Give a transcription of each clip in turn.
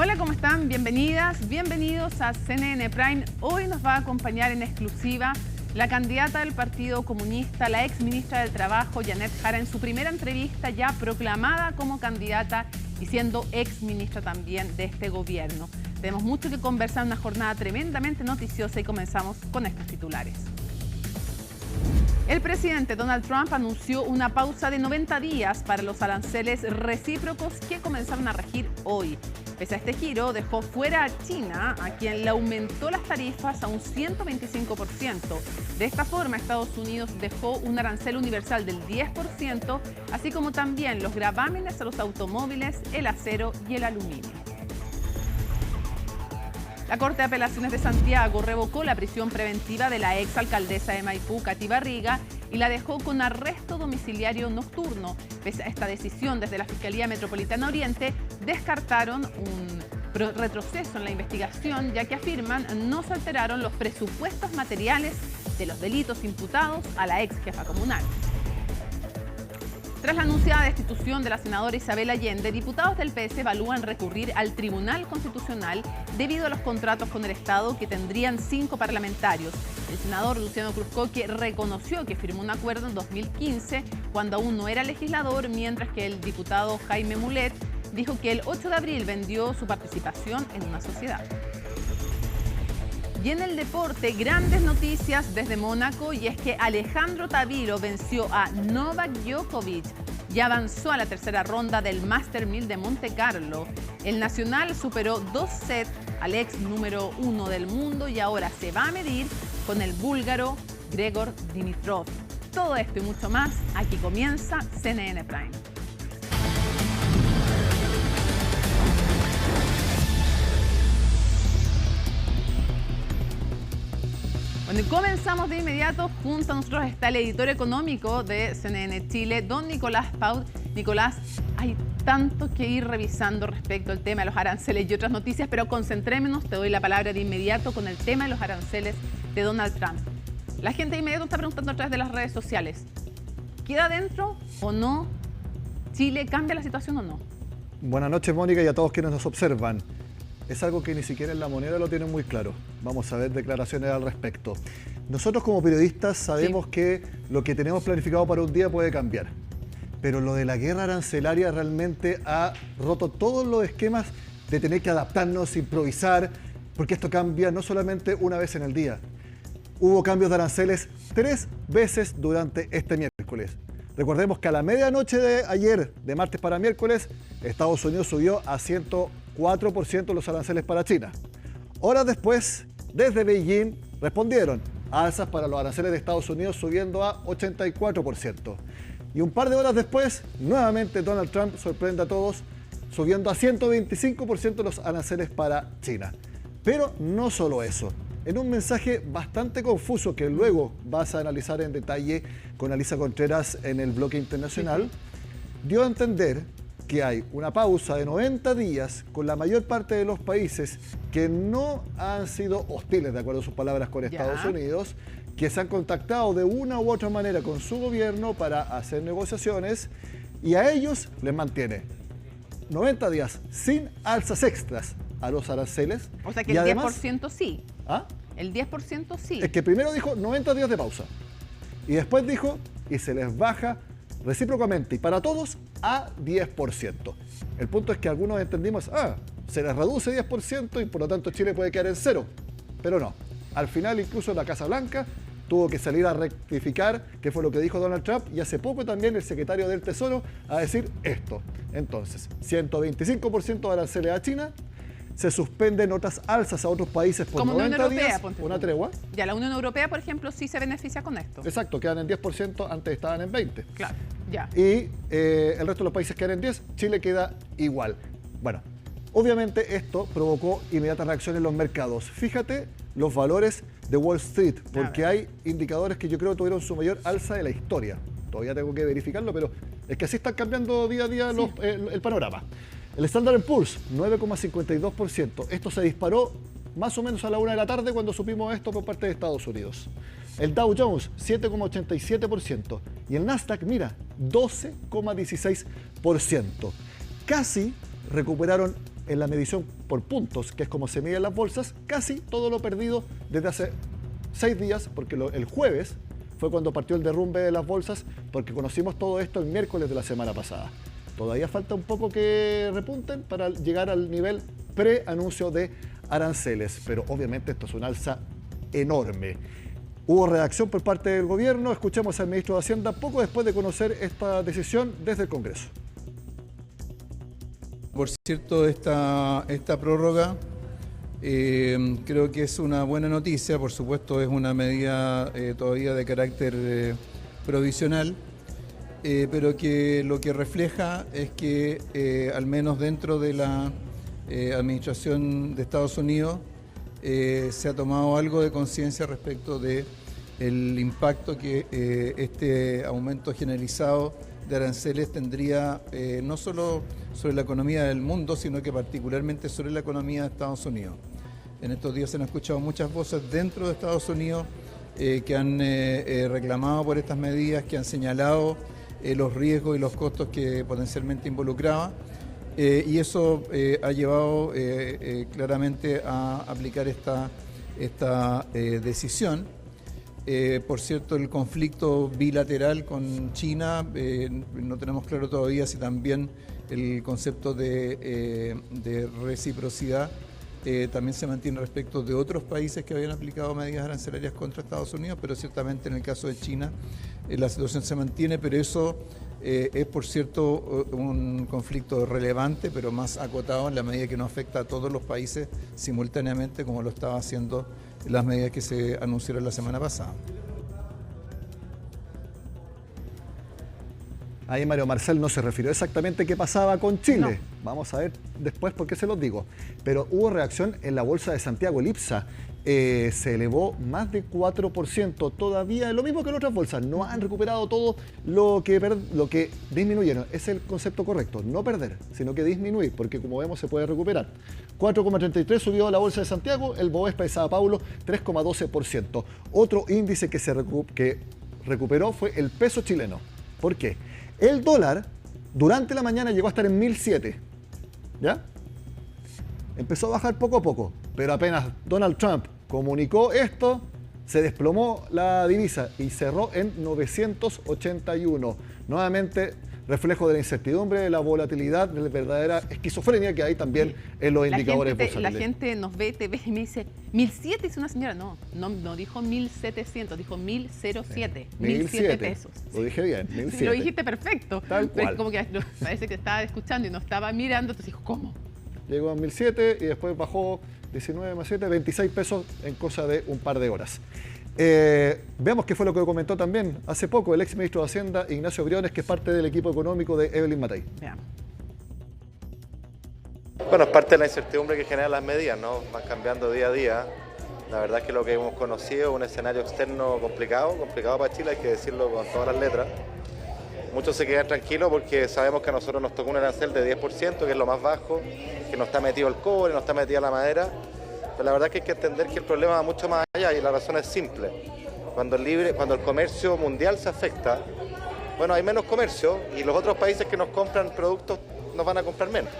Hola, ¿cómo están? Bienvenidas, bienvenidos a CNN Prime. Hoy nos va a acompañar en exclusiva la candidata del Partido Comunista, la ex ministra del Trabajo, Janet Jara, en su primera entrevista ya proclamada como candidata y siendo ex ministra también de este gobierno. Tenemos mucho que conversar, una jornada tremendamente noticiosa y comenzamos con estos titulares. El presidente Donald Trump anunció una pausa de 90 días para los aranceles recíprocos que comenzaron a regir hoy. Pese a este giro, dejó fuera a China, a quien le aumentó las tarifas a un 125%. De esta forma, Estados Unidos dejó un arancel universal del 10%, así como también los gravámenes a los automóviles, el acero y el aluminio. La Corte de Apelaciones de Santiago revocó la prisión preventiva de la exalcaldesa de Maipú, Katy Barriga, y la dejó con arresto domiciliario nocturno. Pese a esta decisión, desde la Fiscalía Metropolitana Oriente descartaron un retroceso en la investigación, ya que afirman no se alteraron los presupuestos materiales de los delitos imputados a la ex jefa comunal. Tras la anunciada destitución de la senadora Isabel Allende, diputados del PS evalúan recurrir al Tribunal Constitucional debido a los contratos con el Estado que tendrían 5 parlamentarios. El senador Luciano Cruzcoque reconoció que firmó un acuerdo en 2015 cuando aún no era legislador, mientras que el diputado Jaime Mulet dijo que el 8 de abril vendió su participación en una sociedad. Y en el deporte, grandes noticias desde Mónaco, y es que Alejandro Taviro venció a Novak Djokovic y avanzó a la tercera ronda del Master 1000 de Monte Carlo. El nacional superó 2 sets al ex número 1 del mundo y ahora se va a medir con el búlgaro Grigor Dimitrov. Todo esto y mucho más, aquí comienza CNN Prime. Bueno, comenzamos de inmediato. Junto a nosotros está el editor económico de CNN Chile, don Nicolás Paut. Nicolás, hay tanto que ir revisando respecto al tema de los aranceles y otras noticias, pero concentrémonos, te doy la palabra de inmediato con el tema de los aranceles de Donald Trump. La gente de inmediato está preguntando a través de las redes sociales, ¿queda dentro o no? ¿Chile cambia la situación o no? Buenas noches, Mónica, y a todos quienes nos observan. Es algo que ni siquiera en La Moneda lo tienen muy claro. Vamos a ver declaraciones al respecto. Nosotros como periodistas sabemos que lo que tenemos planificado para un día puede cambiar. Pero lo de la guerra arancelaria realmente ha roto todos los esquemas de tener que adaptarnos, improvisar, porque esto cambia no solamente una vez en el día. Hubo cambios de aranceles 3 veces durante este miércoles. Recordemos que a la medianoche de ayer, de martes para miércoles, Estados Unidos subió a 104% los aranceles para China. Horas después, desde Beijing, respondieron a alzas para los aranceles de Estados Unidos subiendo a 84%. Y un par de horas después, nuevamente Donald Trump sorprende a todos subiendo a 125% los aranceles para China. Pero no solo eso. En un mensaje bastante confuso que luego vas a analizar en detalle con Alisa Contreras en el bloque internacional, dio a entender que hay una pausa de 90 días con la mayor parte de los países que no han sido hostiles, de acuerdo a sus palabras, con Estados Unidos, que se han contactado de una u otra manera con su gobierno para hacer negociaciones, y a ellos les mantiene 90 días sin alzas extras a los aranceles. O sea que y el además, 10% sí. ¿Ah? El 10% sí. Es que primero dijo 90 días de pausa y después dijo y se les baja recíprocamente y para todos a 10%. El punto es que algunos entendimos, se les reduce 10% y por lo tanto Chile puede quedar en cero. Pero no. Al final incluso la Casa Blanca tuvo que salir a rectificar, que fue lo que dijo Donald Trump, y hace poco también el secretario del Tesoro a decir esto. Entonces, 125% de aranceles a China, se suspenden otras alzas a otros países por como 90 Unión Europea, días, una tregua. Ya la Unión Europea, por ejemplo, sí se beneficia con esto. Exacto, quedan en 10%, antes estaban en 20%. Claro, ya. Y el resto de los países quedan en 10%, Chile queda igual. Bueno, obviamente esto provocó inmediatas reacciones en los mercados. Fíjate los valores de Wall Street, porque hay indicadores que yo creo tuvieron su mayor alza de la historia. Todavía tengo que verificarlo, pero es que así están cambiando día a día el panorama. El Standard & Poor's, 9,52%. Esto se disparó más o menos a la 1 de la tarde cuando supimos esto por parte de Estados Unidos. El Dow Jones, 7,87%. Y el Nasdaq, mira, 12,16%. Casi recuperaron en la medición por puntos, que es como se miden las bolsas, casi todo lo perdido desde hace 6 días, porque el jueves fue cuando partió el derrumbe de las bolsas, porque conocimos todo esto el miércoles de la semana pasada. Todavía falta un poco que repunten para llegar al nivel pre-anuncio de aranceles, pero obviamente esto es una alza enorme. Hubo reacción por parte del gobierno, escuchemos al ministro de Hacienda poco después de conocer esta decisión desde el Congreso. Por cierto, esta prórroga creo que es una buena noticia. Por supuesto, es una medida todavía de carácter provisional, pero que lo que refleja es que al menos dentro de la administración de Estados Unidos se ha tomado algo de conciencia respecto del impacto que este aumento generalizado de aranceles tendría no solo sobre la economía del mundo, sino que particularmente sobre la economía de Estados Unidos. En estos días se han escuchado muchas voces dentro de Estados Unidos que han reclamado por estas medidas, que han señalado los riesgos y los costos que potencialmente involucraba, y eso ha llevado claramente a aplicar esta decisión. Por cierto, el conflicto bilateral con China, no tenemos claro todavía si también el concepto de reciprocidad también se mantiene respecto de otros países que habían aplicado medidas arancelarias contra Estados Unidos, pero ciertamente en el caso de China la situación se mantiene, pero eso es, por cierto, un conflicto relevante, pero más acotado en la medida que no afecta a todos los países simultáneamente, como lo estaba haciendo las medidas que se anunciaron la semana pasada. Ahí Mario Marcel no se refirió exactamente qué pasaba con Chile. No. Vamos a ver después por qué se los digo. Pero hubo reacción en la bolsa de Santiago, el IPSA. Se elevó más de 4%. Todavía lo mismo que en otras bolsas. No han recuperado todo lo que disminuyeron. Es el concepto correcto. No perder, sino que disminuir, porque como vemos se puede recuperar. 4,33 subió la bolsa de Santiago, el Bovespa de Sao Paulo 3,12%. Otro índice que recuperó fue el peso chileno. ¿Por qué? El dólar durante la mañana llegó a estar en 1.007, ¿ya? Empezó a bajar poco a poco, pero apenas Donald Trump comunicó esto, se desplomó la divisa y cerró en 981. Nuevamente, reflejo de la incertidumbre, de la volatilidad, de la verdadera esquizofrenia que hay también en los indicadores bursátiles. La gente nos ve, te ve y me dice, 1.007, dice una señora. No dijo 1.700, dijo 1.007. 1.007 pesos. Lo dije bien, 1.007. Sí, lo dijiste perfecto. Tal cual. Pero como que parece que estaba escuchando y no estaba mirando, entonces dijo, ¿cómo? Llegó a 1.007 y después bajó 19 más 7, 26 pesos en cosa de un par de horas. Veamos qué fue lo que comentó también hace poco el ex ministro de Hacienda, Ignacio Briones, que es parte del equipo económico de Evelyn Matei. Veamos. Bueno, es parte de la incertidumbre que generan las medidas, ¿no? Van cambiando día a día. La verdad es que lo que hemos conocido es un escenario externo complicado para Chile, hay que decirlo con todas las letras. Muchos se quedan tranquilos porque sabemos que a nosotros nos tocó un arancel de 10%, que es lo más bajo, que no está metido el cobre, no está metida la madera. Pero la verdad es que hay que entender que el problema va mucho más allá y la razón es simple. Cuando el comercio mundial se afecta, bueno, hay menos comercio y los otros países que nos compran productos nos van a comprar menos.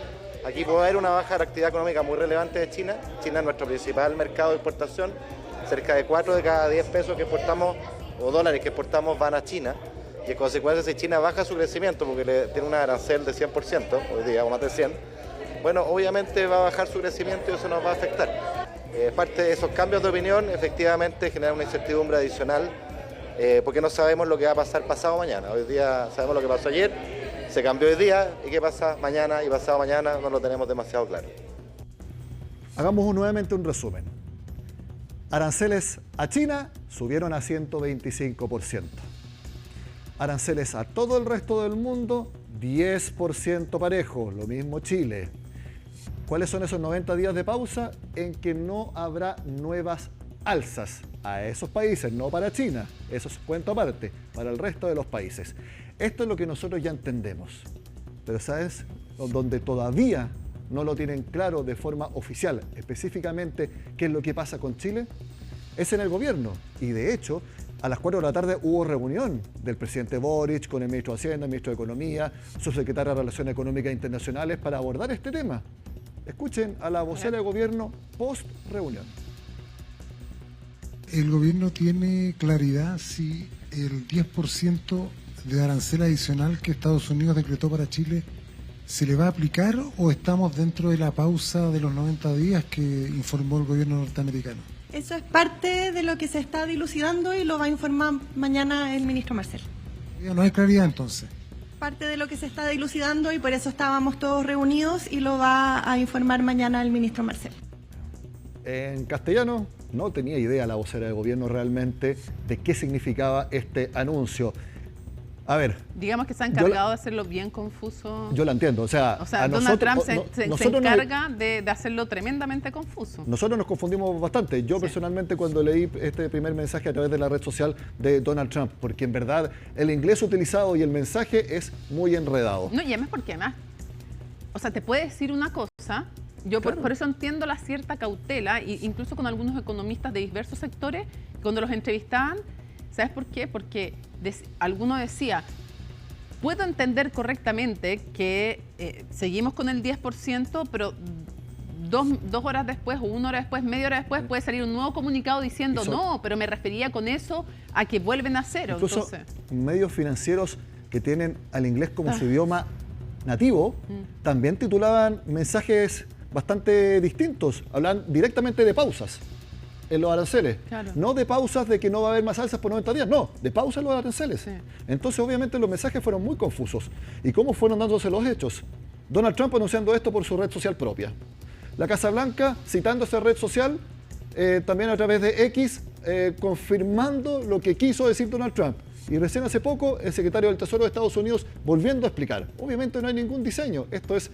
Aquí puede haber una baja de actividad económica muy relevante de China. China es nuestro principal mercado de exportación. Cerca de 4 de cada 10 pesos que exportamos o dólares que exportamos van a China. Y en consecuencia, si China baja su crecimiento porque tiene un arancel de 100%, hoy día o más de 100%, bueno, obviamente va a bajar su crecimiento y eso nos va a afectar. Parte de esos cambios de opinión efectivamente generan una incertidumbre adicional porque no sabemos lo que va a pasar pasado mañana. Hoy día sabemos lo que pasó ayer, se cambió hoy día y qué pasa mañana y pasado mañana no lo tenemos demasiado claro. Hagamos nuevamente un resumen. Aranceles a China subieron a 125%. Aranceles a todo el resto del mundo, 10% parejo, lo mismo Chile. ¿Cuáles son esos 90 días de pausa? En que no habrá nuevas alzas a esos países, no para China, eso es cuento aparte, para el resto de los países. Esto es lo que nosotros ya entendemos, pero ¿sabes? Donde todavía no lo tienen claro de forma oficial, específicamente qué es lo que pasa con Chile, es en el gobierno. Y de hecho, a las 4 de la tarde hubo reunión del presidente Boric con el ministro de Hacienda, el ministro de Economía, subsecretario de Relaciones Económicas Internacionales para abordar este tema. Escuchen a la vocera de gobierno post reunión. El gobierno tiene claridad si el 10% de arancel adicional que Estados Unidos decretó para Chile se le va a aplicar o estamos dentro de la pausa de los 90 días que informó el gobierno norteamericano. Eso es parte de lo que se está dilucidando y lo va a informar mañana el ministro Marcel. No hay claridad entonces. Parte de lo que se está dilucidando y por eso estábamos todos reunidos y lo va a informar mañana el ministro Marcel. En castellano, no tenía idea la vocera de gobierno realmente de qué significaba este anuncio. A ver. Digamos que se ha encargado de hacerlo bien confuso. Yo la entiendo. O sea Donald Trump se encarga de hacerlo tremendamente confuso. Nosotros nos confundimos bastante. Yo personalmente cuando leí este primer mensaje a través de la red social de Donald Trump, porque en verdad el inglés utilizado y el mensaje es muy enredado. No, y además porque o sea, te puede decir una cosa. Yo claro. por eso entiendo la cierta cautela, incluso con algunos economistas de diversos sectores, cuando los entrevistaban. ¿Sabes por qué? Porque alguno decía, puedo entender correctamente que seguimos con el 10%, pero dos horas después o 1 hora después, media hora después, puede salir un nuevo comunicado diciendo, no, pero me refería con eso a que vuelven a cero. Incluso medios financieros que tienen al inglés como su idioma nativo, también titulaban mensajes bastante distintos, hablan directamente de pausas en los aranceles, claro. No de pausas de que no va a haber más alzas por 90 días, no, de pausas en los aranceles. Sí. Entonces obviamente los mensajes fueron muy confusos. ¿Y cómo fueron dándose los hechos? Donald Trump anunciando esto por su red social propia. La Casa Blanca citando esa red social, también a través de X, confirmando lo que quiso decir Donald Trump. Y recién hace poco el secretario del Tesoro de Estados Unidos volviendo a explicar. Obviamente no hay ningún diseño, esto es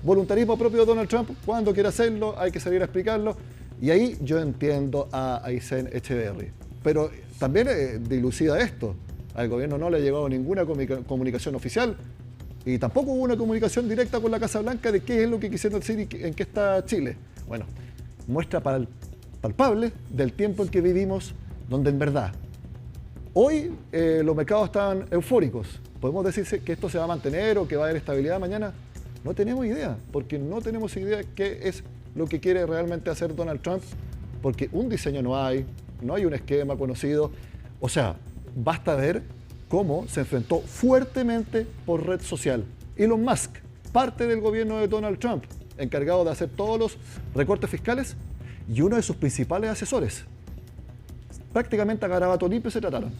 voluntarismo propio de Donald Trump, cuando quiera hacerlo hay que salir a explicarlo. Y ahí yo entiendo a Aysén Echeverry. Pero también dilucida esto. Al gobierno no le ha llegado ninguna comunicación oficial y tampoco hubo una comunicación directa con la Casa Blanca de qué es lo que quisieron decir y en qué está Chile. Bueno, muestra palpable del tiempo en que vivimos, donde en verdad hoy los mercados están eufóricos. ¿Podemos decir que esto se va a mantener o que va a haber estabilidad mañana? No tenemos idea, porque no tenemos idea qué es lo que quiere realmente hacer Donald Trump, porque un diseño no hay un esquema conocido. O sea, basta ver cómo se enfrentó fuertemente por red social. Elon Musk, parte del gobierno de Donald Trump, encargado de hacer todos los recortes fiscales, y uno de sus principales asesores. Prácticamente a garabato limpio se trataron.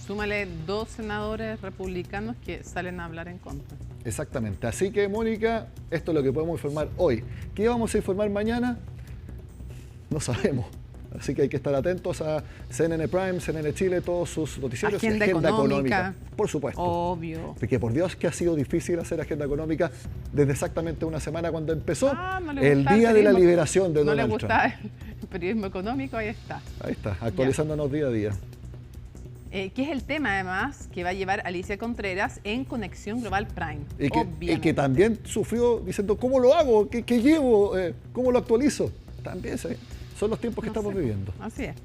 Súmale 2 senadores republicanos que salen a hablar en contra. Exactamente. Así que, Mónica, esto es lo que podemos informar hoy. ¿Qué vamos a informar mañana? No sabemos. Así que hay que estar atentos a CNN Prime, CNN Chile, todos sus noticiarios y agenda económica. Por supuesto. Obvio. Porque por Dios que ha sido difícil hacer agenda económica desde exactamente una semana cuando empezó el día de la liberación de Donald Trump. No le gusta el periodismo económico, ahí está. Ahí está, actualizándonos día a día. Que es el tema, además, que va a llevar Alicia Contreras en Conexión Global Prime. Y que también sufrió diciendo, ¿cómo lo hago? ¿Qué llevo? ¿Cómo lo actualizo? También son los tiempos que estamos viviendo. Así es.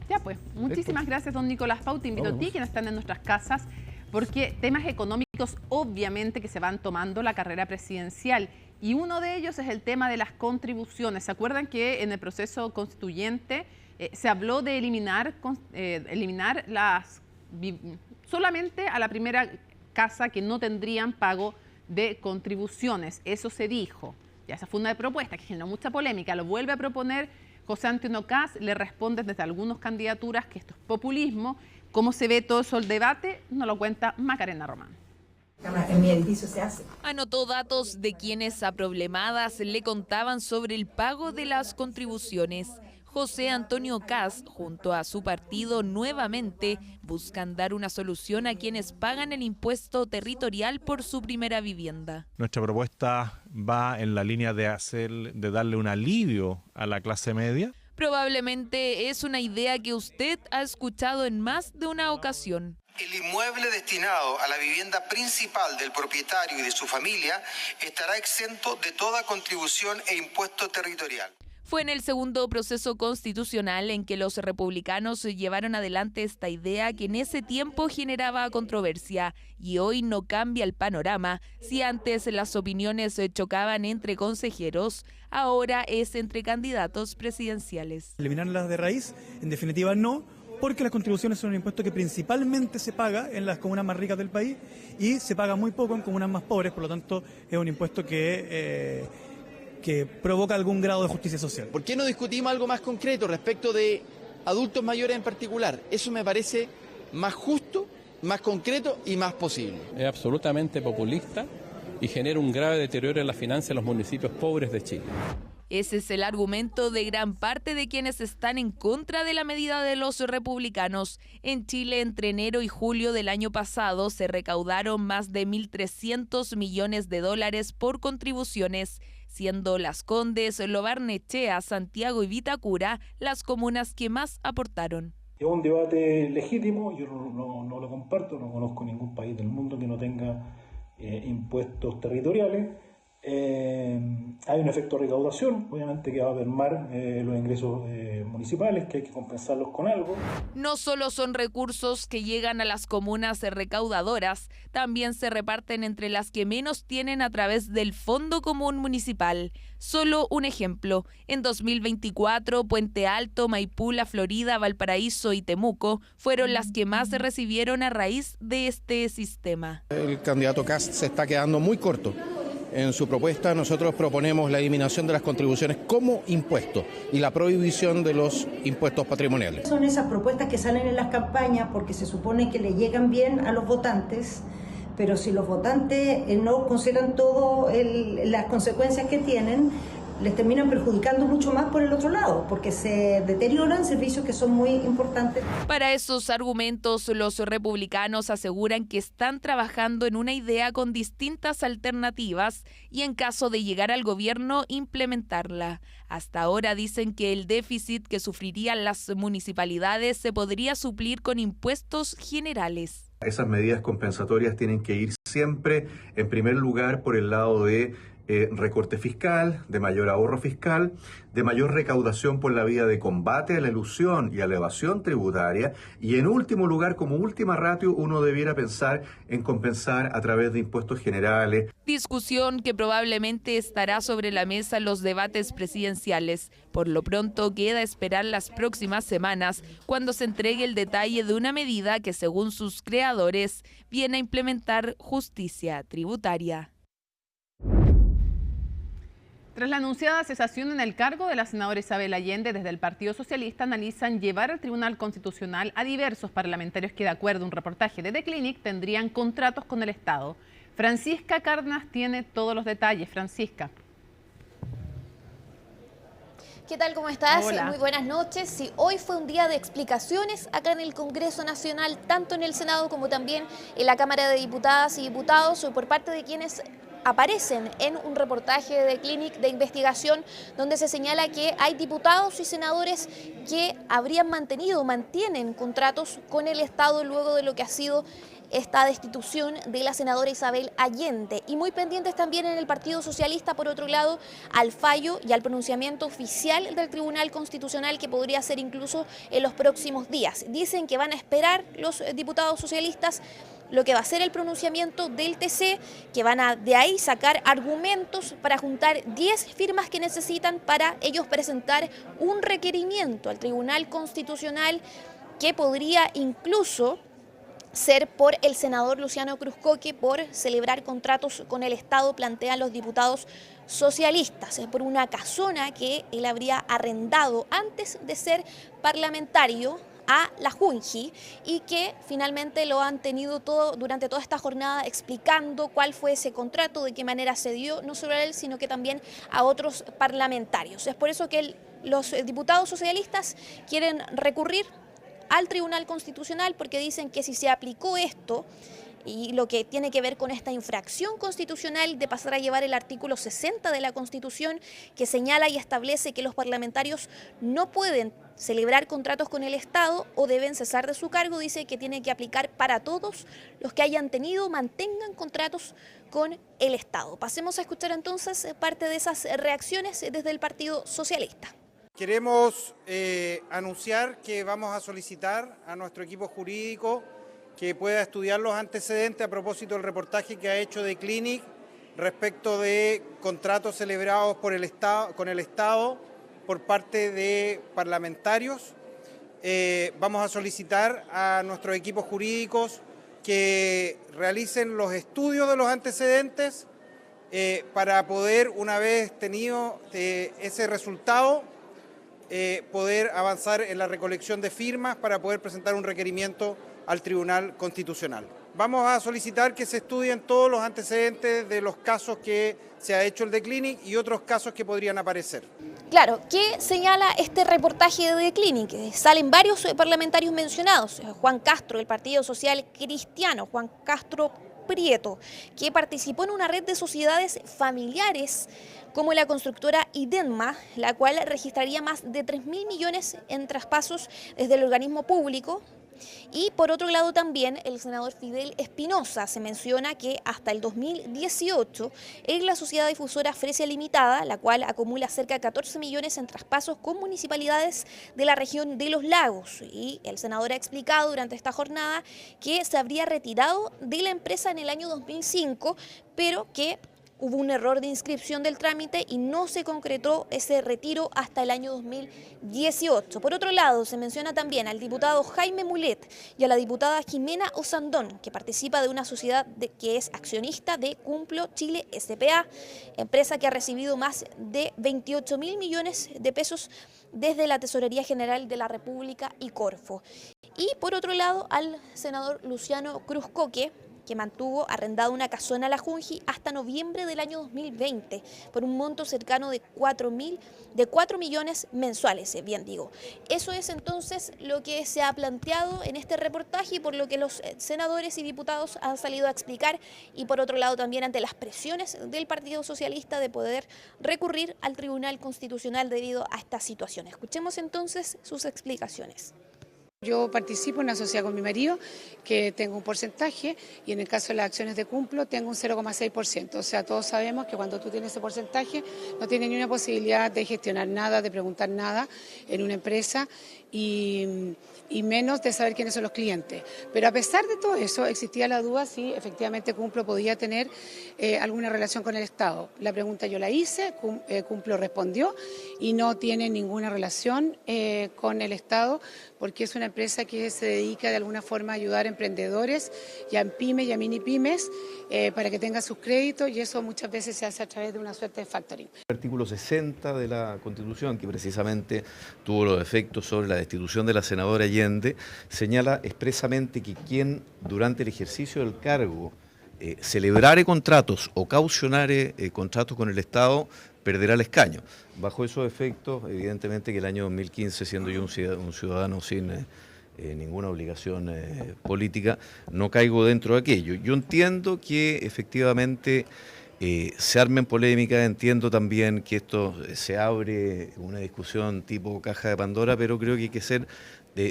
Ya pues, muchísimas gracias, don Nicolás Pau. Te invito a ti, quienes están en nuestras casas, porque temas económicos obviamente que se van tomando la carrera presidencial. Y uno de ellos es el tema de las contribuciones. ¿Se acuerdan que en el proceso constituyente se habló de eliminar solamente a la primera casa que no tendrían pago de contribuciones? Eso se dijo. Ya esa fue una propuesta que generó mucha polémica. Lo vuelve a proponer José Antonio Kast, le responden desde algunas candidaturas que esto es populismo. ¿Cómo se ve todo eso el debate? Nos lo cuenta Macarena Román. En mi edificio se hace. Anotó datos de quienes a problemadas le contaban sobre el pago de las contribuciones. José Antonio Kast, junto a su partido, nuevamente buscan dar una solución a quienes pagan el impuesto territorial por su primera vivienda. Nuestra propuesta va en la línea de darle un alivio a la clase media. Probablemente es una idea que usted ha escuchado en más de una ocasión. El inmueble destinado a la vivienda principal del propietario y de su familia estará exento de toda contribución e impuesto territorial. Fue en el segundo proceso constitucional en que los republicanos llevaron adelante esta idea que en ese tiempo generaba controversia y hoy no cambia el panorama. Si antes las opiniones chocaban entre consejeros, ahora es entre candidatos presidenciales. Eliminarlas de raíz, en definitiva no, porque las contribuciones son un impuesto que principalmente se paga en las comunas más ricas del país y se paga muy poco en comunas más pobres, por lo tanto es un impuesto que provoca algún grado de justicia social. ¿Por qué no discutimos algo más concreto respecto de adultos mayores en particular? Eso me parece más justo, más concreto y más posible. Es absolutamente populista y genera un grave deterioro en las finanzas de los municipios pobres de Chile. Ese es el argumento de gran parte de quienes están en contra de la medida de los republicanos. En Chile, entre enero y julio del año pasado, se recaudaron más de 1.300 millones de dólares por contribuciones, siendo Las Condes, Lo Barnechea, Santiago y Vitacura las comunas que más aportaron. Es un debate legítimo, yo no lo comparto, no conozco ningún país del mundo que no tenga impuestos territoriales. Hay un efecto de recaudación, obviamente que va a mermar los ingresos municipales, que hay que compensarlos con algo. No solo son recursos que llegan a las comunas recaudadoras, también se reparten entre las que menos tienen a través del Fondo Común Municipal. Solo un ejemplo, en 2024 Puente Alto, Maipú, La Florida, Valparaíso y Temuco fueron las que más se recibieron a raíz de este sistema. El candidato Kast se está quedando muy corto. En su propuesta nosotros proponemos la eliminación de las contribuciones como impuesto y la prohibición de los impuestos patrimoniales. Son esas propuestas que salen en las campañas porque se supone que le llegan bien a los votantes, pero si los votantes no consideran todas las consecuencias que tienen, les terminan perjudicando mucho más por el otro lado, porque se deterioran servicios que son muy importantes. Para esos argumentos, los republicanos aseguran que están trabajando en una idea con distintas alternativas y en caso de llegar al gobierno, implementarla. Hasta ahora dicen que el déficit que sufrirían las municipalidades se podría suplir con impuestos generales. Esas medidas compensatorias tienen que ir siempre, en primer lugar, por el lado de recorte fiscal, de mayor ahorro fiscal, de mayor recaudación por la vía de combate a la elusión y a la evasión tributaria y en último lugar, como última ratio, uno debiera pensar en compensar a través de impuestos generales. Discusión que probablemente estará sobre la mesa en los debates presidenciales. Por lo pronto queda esperar las próximas semanas cuando se entregue el detalle de una medida que según sus creadores viene a implementar justicia tributaria. Tras la anunciada cesación en el cargo de la senadora Isabel Allende, desde el Partido Socialista analizan llevar al Tribunal Constitucional a diversos parlamentarios que, de acuerdo a un reportaje de The Clinic, tendrían contratos con el Estado. Francisca Cárdenas tiene todos los detalles. Francisca. ¿Qué tal? ¿Cómo estás? Hola. Muy buenas noches. Sí, hoy fue un día de explicaciones acá en el Congreso Nacional, tanto en el Senado como también en la Cámara de Diputadas y Diputados, por parte de quienes aparecen en un reportaje de Clinic de investigación donde se señala que hay diputados y senadores que mantienen contratos con el Estado luego de lo que ha sido esta destitución de la senadora Isabel Allende. Y muy pendientes también en el Partido Socialista, por otro lado, al fallo y al pronunciamiento oficial del Tribunal Constitucional que podría ser incluso en los próximos días. Dicen que van a esperar los diputados socialistas lo que va a ser el pronunciamiento del TC, que van a de ahí sacar argumentos para juntar 10 firmas que necesitan para ellos presentar un requerimiento al Tribunal Constitucional que podría incluso ser por el senador Luciano Cruzcoque por celebrar contratos con el Estado, plantean los diputados socialistas, por una casona que él habría arrendado antes de ser parlamentario a la Junji y que finalmente lo han tenido todo durante toda esta jornada explicando cuál fue ese contrato, de qué manera se dio, no solo a él, sino que también a otros parlamentarios. Es por eso que los diputados socialistas quieren recurrir al Tribunal Constitucional porque dicen que si se aplicó esto y lo que tiene que ver con esta infracción constitucional de pasar a llevar el artículo 60 de la Constitución que señala y establece que los parlamentarios no pueden celebrar contratos con el Estado o deben cesar de su cargo, dice que tiene que aplicar para todos los que mantengan contratos con el Estado. Pasemos a escuchar entonces parte de esas reacciones desde el Partido Socialista. Queremos anunciar que vamos a solicitar a nuestro equipo jurídico que pueda estudiar los antecedentes a propósito del reportaje que ha hecho The Clinic respecto de contratos celebrados por el Estado, con el Estado por parte de parlamentarios. Vamos a solicitar a nuestros equipos jurídicos que realicen los estudios de los antecedentes para poder, una vez tenido ese resultado, poder avanzar en la recolección de firmas para poder presentar un requerimiento al Tribunal Constitucional. Vamos a solicitar que se estudien todos los antecedentes de los casos que se ha hecho el The Clinic y otros casos que podrían aparecer. Claro, ¿qué señala este reportaje de The Clinic? Salen varios parlamentarios mencionados. Juan Castro, del Partido Social Cristiano, Juan Castro Prieto, que participó en una red de sociedades familiares como la constructora Idenma, la cual registraría más de 3.000 millones en traspasos desde el organismo público. Y por otro lado también el senador Fidel Espinosa se menciona que hasta el 2018 es la sociedad difusora Fresia Limitada, la cual acumula cerca de 14 millones en traspasos con municipalidades de la región de Los Lagos. Y el senador ha explicado durante esta jornada que se habría retirado de la empresa en el año 2005, pero que hubo un error de inscripción del trámite y no se concretó ese retiro hasta el año 2018. Por otro lado, se menciona también al diputado Jaime Mulet y a la diputada Jimena Osandón, que participa de una sociedad que es accionista de Cumplo Chile S.p.A., empresa que ha recibido más de 28.000 millones de pesos desde la Tesorería General de la República y Corfo. Y por otro lado, al senador Luciano Cruzcoque, que mantuvo arrendada una casona a la Junji hasta noviembre del año 2020 por un monto cercano de 4 millones mensuales, bien digo. Eso es entonces lo que se ha planteado en este reportaje y por lo que los senadores y diputados han salido a explicar, y por otro lado también ante las presiones del Partido Socialista de poder recurrir al Tribunal Constitucional debido a esta situación. Escuchemos entonces sus explicaciones. Yo participo en una sociedad con mi marido, que tengo un porcentaje, y en el caso de las acciones de Cumplo tengo un 0,6%. O sea, todos sabemos que cuando tú tienes ese porcentaje no tienes ni una posibilidad de gestionar nada, de preguntar nada en una empresa y menos de saber quiénes son los clientes. Pero a pesar de todo eso, existía la duda si efectivamente Cumplo podía tener alguna relación con el Estado. La pregunta yo la hice, Cumplo respondió y no tiene ninguna relación con el Estado, porque es una empresa que se dedica de alguna forma a ayudar a emprendedores y a pymes y a mini pymes para que tengan sus créditos, y eso muchas veces se hace a través de una suerte de factoring. El artículo 60 de la Constitución, que precisamente tuvo los efectos sobre la destitución de la senadora Allende, señala expresamente que quien durante el ejercicio del cargo celebrare contratos o caucionare contratos con el Estado perderá el escaño. Bajo esos efectos, evidentemente que el año 2015, siendo yo un ciudadano sin ninguna obligación política, no caigo dentro de aquello. Yo entiendo que efectivamente se armen polémicas, entiendo también que esto se abre una discusión tipo caja de Pandora, pero creo que hay que ser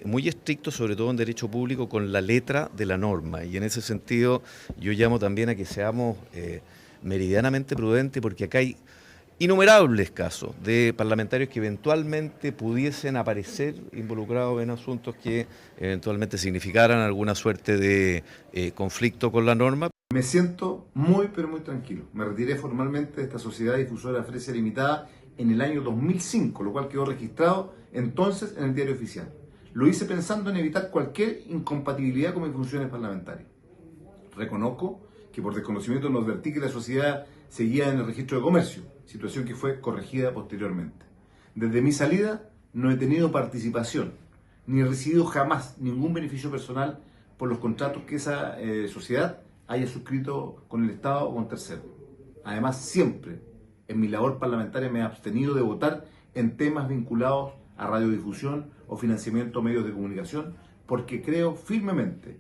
muy estricto, sobre todo en derecho público, con la letra de la norma, y en ese sentido yo llamo también a que seamos meridianamente prudentes, porque acá hay innumerables casos de parlamentarios que eventualmente pudiesen aparecer involucrados en asuntos que eventualmente significaran alguna suerte de conflicto con la norma. Me siento muy pero muy tranquilo. Me retiré formalmente de esta sociedad difusora Fresia Limitada en el año 2005, lo cual quedó registrado entonces en el Diario Oficial. Lo hice pensando en evitar cualquier incompatibilidad con mis funciones parlamentarias. Reconozco que por desconocimiento no advertí que la sociedad seguía en el registro de comercio, situación que fue corregida posteriormente. Desde mi salida no he tenido participación, ni he recibido jamás ningún beneficio personal por los contratos que esa sociedad haya suscrito con el Estado o con terceros. Además, siempre en mi labor parlamentaria me he abstenido de votar en temas vinculados a radiodifusión o financiamiento a medios de comunicación, porque creo firmemente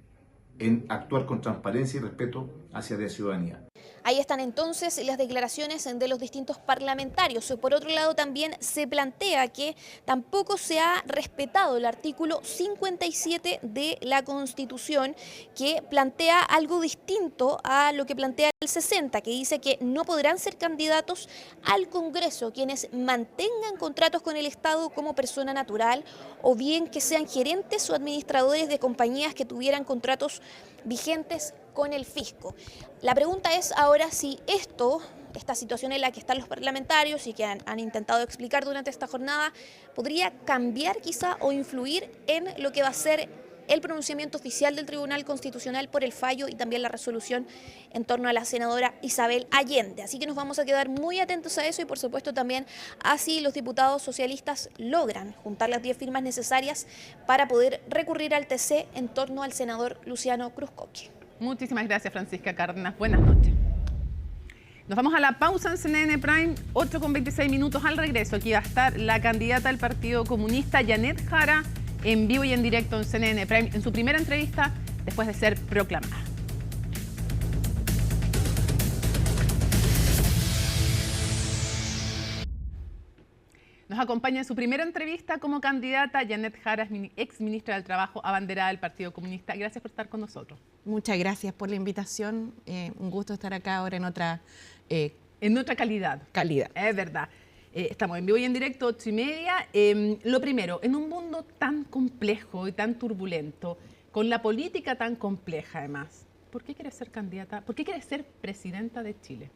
en actuar con transparencia y respeto a hacia la ciudadanía. Ahí están entonces las declaraciones de los distintos parlamentarios. Por otro lado, también se plantea que tampoco se ha respetado el artículo 57 de la Constitución, que plantea algo distinto a lo que plantea el 60, que dice que no podrán ser candidatos al Congreso quienes mantengan contratos con el Estado como persona natural o bien que sean gerentes o administradores de compañías que tuvieran contratos vigentes con el fisco. La pregunta es ahora si esta situación en la que están los parlamentarios y que han intentado explicar durante esta jornada, podría cambiar quizá o influir en lo que va a ser el pronunciamiento oficial del Tribunal Constitucional por el fallo y también la resolución en torno a la senadora Isabel Allende. Así que nos vamos a quedar muy atentos a eso y por supuesto también a si los diputados socialistas logran juntar las 10 firmas necesarias para poder recurrir al TC en torno al senador Luciano Cruzcoque. Muchísimas gracias, Francisca Cárdenas. Buenas noches. Nos vamos a la pausa en CNN Prime, 8:26 minutos. Al regreso, aquí va a estar la candidata del Partido Comunista, Janet Jara, en vivo y en directo en CNN Prime, en su primera entrevista después de ser proclamada. Nos acompaña en su primera entrevista como candidata Janet Jara, ex ministra del Trabajo, abanderada del Partido Comunista. Gracias por estar con nosotros. Muchas gracias por la invitación. Un gusto estar acá ahora en otra calidad. Calidad. Es verdad. Estamos en vivo y en directo, 8:30. Lo primero, en un mundo tan complejo y tan turbulento, con la política tan compleja además, ¿por qué quieres ser candidata? ¿Por qué quieres ser presidenta de Chile?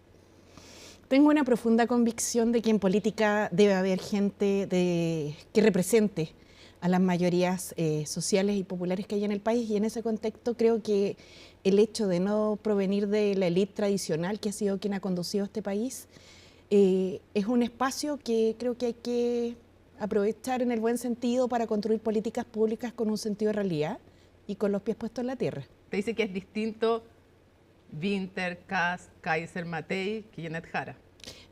Tengo una profunda convicción de que en política debe haber gente que represente a las mayorías sociales y populares que hay en el país, y en ese contexto creo que el hecho de no provenir de la élite tradicional que ha sido quien ha conducido este país es un espacio que creo que hay que aprovechar en el buen sentido para construir políticas públicas con un sentido de realidad y con los pies puestos en la tierra. Te dice que es distinto Winter, Kast, Kaiser, Matei que Janet Jara.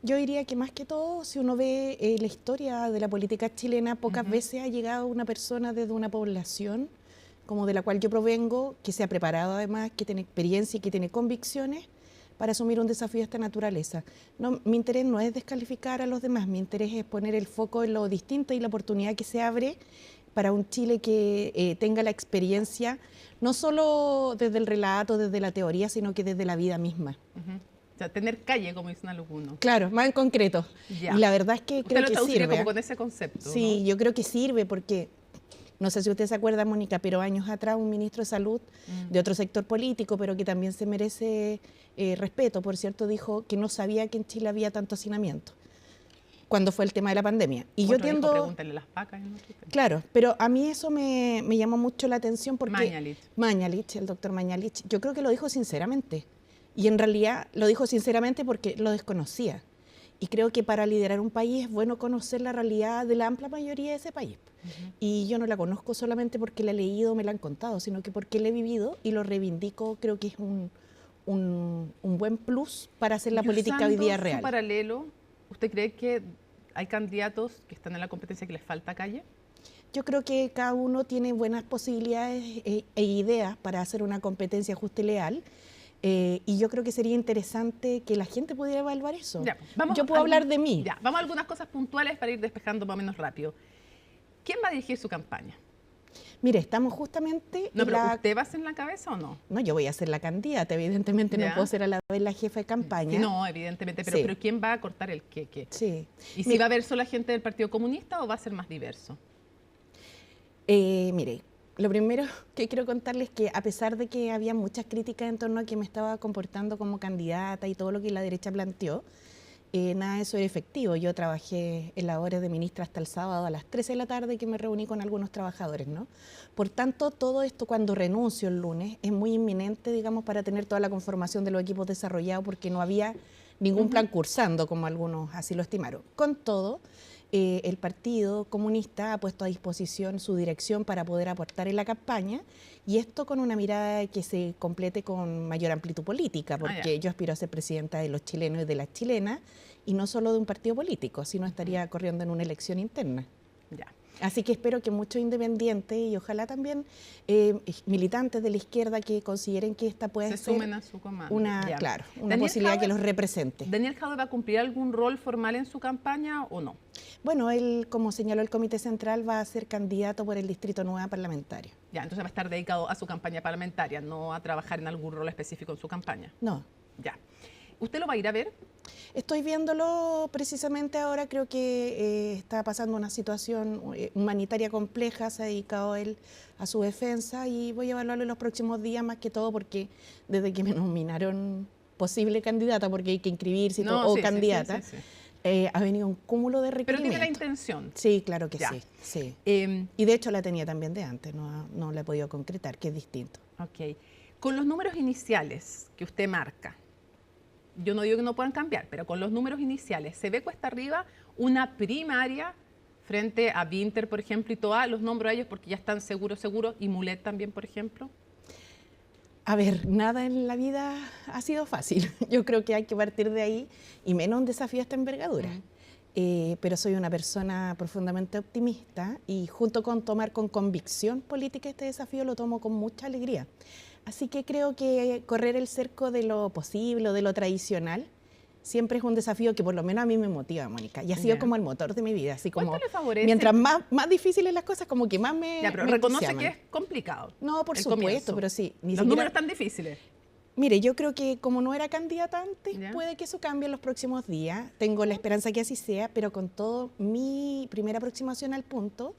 Yo diría que más que todo, si uno ve la historia de la política chilena, pocas veces ha llegado una persona desde una población como de la cual yo provengo, que se ha preparado además, que tiene experiencia y que tiene convicciones para asumir un desafío de esta naturaleza. No, mi interés no es descalificar a los demás, mi interés es poner el foco en lo distinto y la oportunidad que se abre para un Chile que tenga la experiencia, no solo desde el relato, desde la teoría, sino que desde la vida misma. O sea, tener calle, como dicen algunos. Claro, más en concreto. Ya. Y la verdad es que creo lo que traduciría sirve. como con ese concepto. Sí, ¿no? yo creo que sirve porque, no sé si usted se acuerda, Mónica, pero años atrás un ministro de Salud de otro sector político, pero que también se merece respeto, por cierto, dijo que no sabía que en Chile había tanto hacinamiento cuando fue el tema de la pandemia. Y yo tiendo... Pregúntale las pacas. ¿No? Claro, pero a mí eso me llamó mucho la atención porque... Mañalich, el doctor Mañalich, yo creo que lo dijo sinceramente. Y en realidad lo dijo sinceramente porque lo desconocía. Y creo que para liderar un país es bueno conocer la realidad de la amplia mayoría de ese país. Y yo no la conozco solamente porque la he leído o me la han contado, sino que porque la he vivido y lo reivindico. Creo que es un buen plus para hacer la política hoy día real. En paralelo, ¿usted cree que hay candidatos que están en la competencia que les falta calle? Yo creo que cada uno tiene buenas posibilidades e ideas para hacer una competencia justa y leal. Y yo creo que sería interesante que la gente pudiera evaluar eso. Ya, yo puedo hablar de mí. Ya, vamos a algunas cosas puntuales para ir despejando más o menos rápido. ¿Quién va a dirigir su campaña? Mire, estamos justamente... No, pero ¿usted va a ser la cabeza o no? No, yo voy a ser la candidata, evidentemente no puedo ser a la vez la jefa de campaña. Sí, no, evidentemente, pero ¿quién va a cortar el queque? Sí. ¿Y si va a haber solo gente del Partido Comunista o va a ser más diverso? Mire, lo primero que quiero contarles es que a pesar de que había muchas críticas en torno a que me estaba comportando como candidata y todo lo que la derecha planteó, nada de eso era efectivo. Yo trabajé en labores de ministra hasta el sábado a las 13 de la tarde que me reuní con algunos trabajadores, ¿no? Por tanto, todo esto cuando renuncio el lunes es muy inminente, digamos, para tener toda la conformación de los equipos desarrollados porque no había ningún plan cursando, como algunos así lo estimaron. Con todo, el Partido Comunista ha puesto a disposición su dirección para poder aportar en la campaña y esto con una mirada que se complete con mayor amplitud política, porque yo aspiro a ser presidenta de los chilenos y de las chilenas y no solo de un partido político, sino estaría corriendo en una elección interna. Ya. Así que espero que muchos independientes y ojalá también militantes de la izquierda que consideren que esta puede ser sumen a su comando. una posibilidad que los represente. ¿Daniel Jadwe va a cumplir algún rol formal en su campaña o no? Bueno, él, como señaló el Comité Central, va a ser candidato por el Distrito 9 parlamentario. Ya, entonces va a estar dedicado a su campaña parlamentaria, no a trabajar en algún rol específico en su campaña. No. Ya. ¿Usted lo va a ir a ver? Estoy viéndolo precisamente ahora, creo que está pasando una situación humanitaria compleja, se ha dedicado él a su defensa y voy a evaluarlo en los próximos días más que todo porque desde que me nominaron posible candidata, porque hay que inscribirse o candidata, ha venido un cúmulo de requerimientos. Pero tiene la intención. Sí, claro que sí. Y de hecho la tenía también de antes, no la he podido concretar, que es distinto. Ok. Con los números iniciales que usted marca, yo no digo que no puedan cambiar, pero con los números iniciales, ¿se ve cuesta arriba una primaria frente a Vinter, por ejemplo, y Toa? Los nombro a ellos porque ya están seguros, y Mulet también, por ejemplo. A ver, nada en la vida ha sido fácil. Yo creo que hay que partir de ahí, y menos un desafío de esta envergadura. Pero soy una persona profundamente optimista y junto con tomar con convicción política este desafío lo tomo con mucha alegría. Así que creo que correr el cerco de lo posible o de lo tradicional siempre es un desafío que por lo menos a mí me motiva, Mónica. Y ha sido como el motor de mi vida. Así como ¿cuánto le favorece? Mientras más difíciles las cosas, como que más me pero me reconoce entusiasman. que es complicado. No, por supuesto, comienzo. pero sí. Los números tan difíciles. Mire, yo creo que como no era candidata antes, puede que eso cambie en los próximos días. Tengo la esperanza que así sea, pero con todo, mi primera aproximación al punto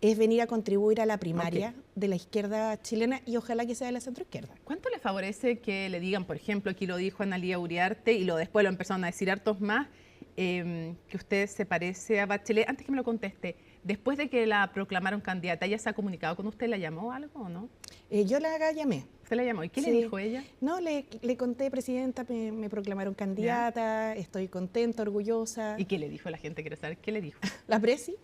es venir a contribuir a la primaria de la izquierda chilena y ojalá que sea de la centroizquierda. ¿Cuánto le favorece que le digan, por ejemplo, aquí lo dijo Analía Uriarte y después lo empezaron a decir hartos más, que usted se parece a Bachelet? Antes que me lo conteste, después de que la proclamaron candidata, ¿ella se ha comunicado con usted? ¿La llamó algo o no? Yo la llamé. ¿Usted la llamó? ¿Y qué le dijo ella? No, le conté, presidenta, me proclamaron candidata, estoy contenta, orgullosa. ¿Y qué le dijo la gente? Quiero saber, ¿qué le dijo? La presi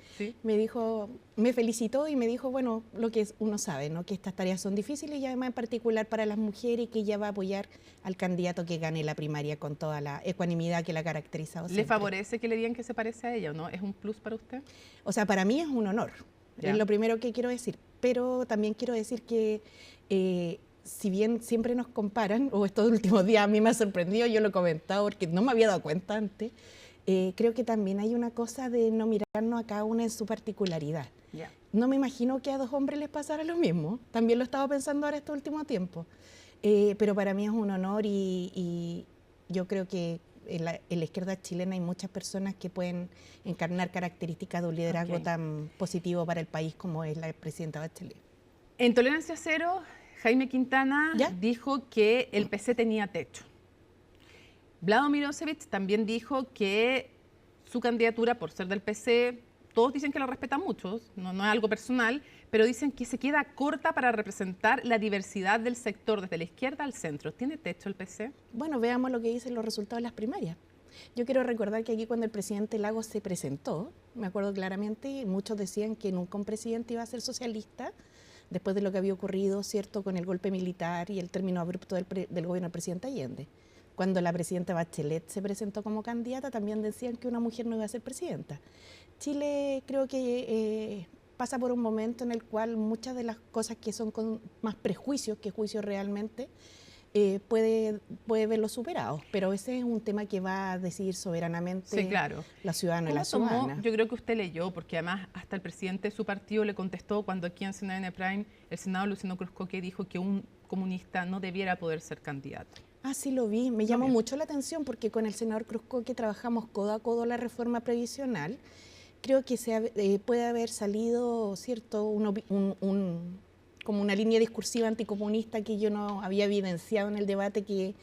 me dijo, me felicitó y me dijo, bueno, lo que uno sabe, ¿no? Que estas tareas son difíciles y además en particular para las mujeres y que ella va a apoyar al candidato que gane la primaria con toda la ecuanimidad que la ha caracterizado siempre. ¿Le favorece que le digan que se parece a ella o no? ¿Es un plus para usted? O sea, para mí es un honor, es lo primero que quiero decir, pero también quiero decir que si bien siempre nos comparan, o estos últimos días a mí me ha sorprendido, yo lo he comentado porque no me había dado cuenta antes, creo que también hay una cosa de no mirarnos a cada una en su particularidad. No me imagino que a dos hombres les pasara lo mismo, también lo he estado pensando ahora este último tiempo, pero para mí es un honor y yo creo que en la izquierda chilena hay muchas personas que pueden encarnar características de un liderazgo tan positivo para el país como es la presidenta Bachelet. En Tolerancia Cero, Jaime Quintana dijo que el PC tenía techo. Vlado Milosevic también dijo que su candidatura, por ser del PC, todos dicen que la respetan mucho, no es algo personal, pero dicen que se queda corta para representar la diversidad del sector desde la izquierda al centro. ¿Tiene techo el PC? Bueno, veamos lo que dicen los resultados de las primarias. Yo quiero recordar que aquí cuando el presidente Lagos se presentó, me acuerdo claramente, muchos decían que nunca un presidente iba a ser socialista, después de lo que había ocurrido, ¿cierto?, con el golpe militar y el término abrupto del gobierno del presidente Allende. Cuando la presidenta Bachelet se presentó como candidata, también decían que una mujer no iba a ser presidenta. Chile creo que pasa por un momento en el cual muchas de las cosas que son con más prejuicios que juicios realmente, puede verlo superado, pero ese es un tema que va a decidir soberanamente la ciudadana y la ciudadana. Yo creo que usted leyó, porque además hasta el presidente de su partido le contestó cuando aquí en CNN Prime el senador Luciano Cruzcoque dijo que un comunista no debiera poder ser candidato. Ah, sí lo vi, me llamó mucho la atención porque con el senador Cruzcoque trabajamos codo a codo la reforma previsional. Creo que puede haber salido, ¿cierto?, como una línea discursiva anticomunista que yo no había evidenciado en el debate que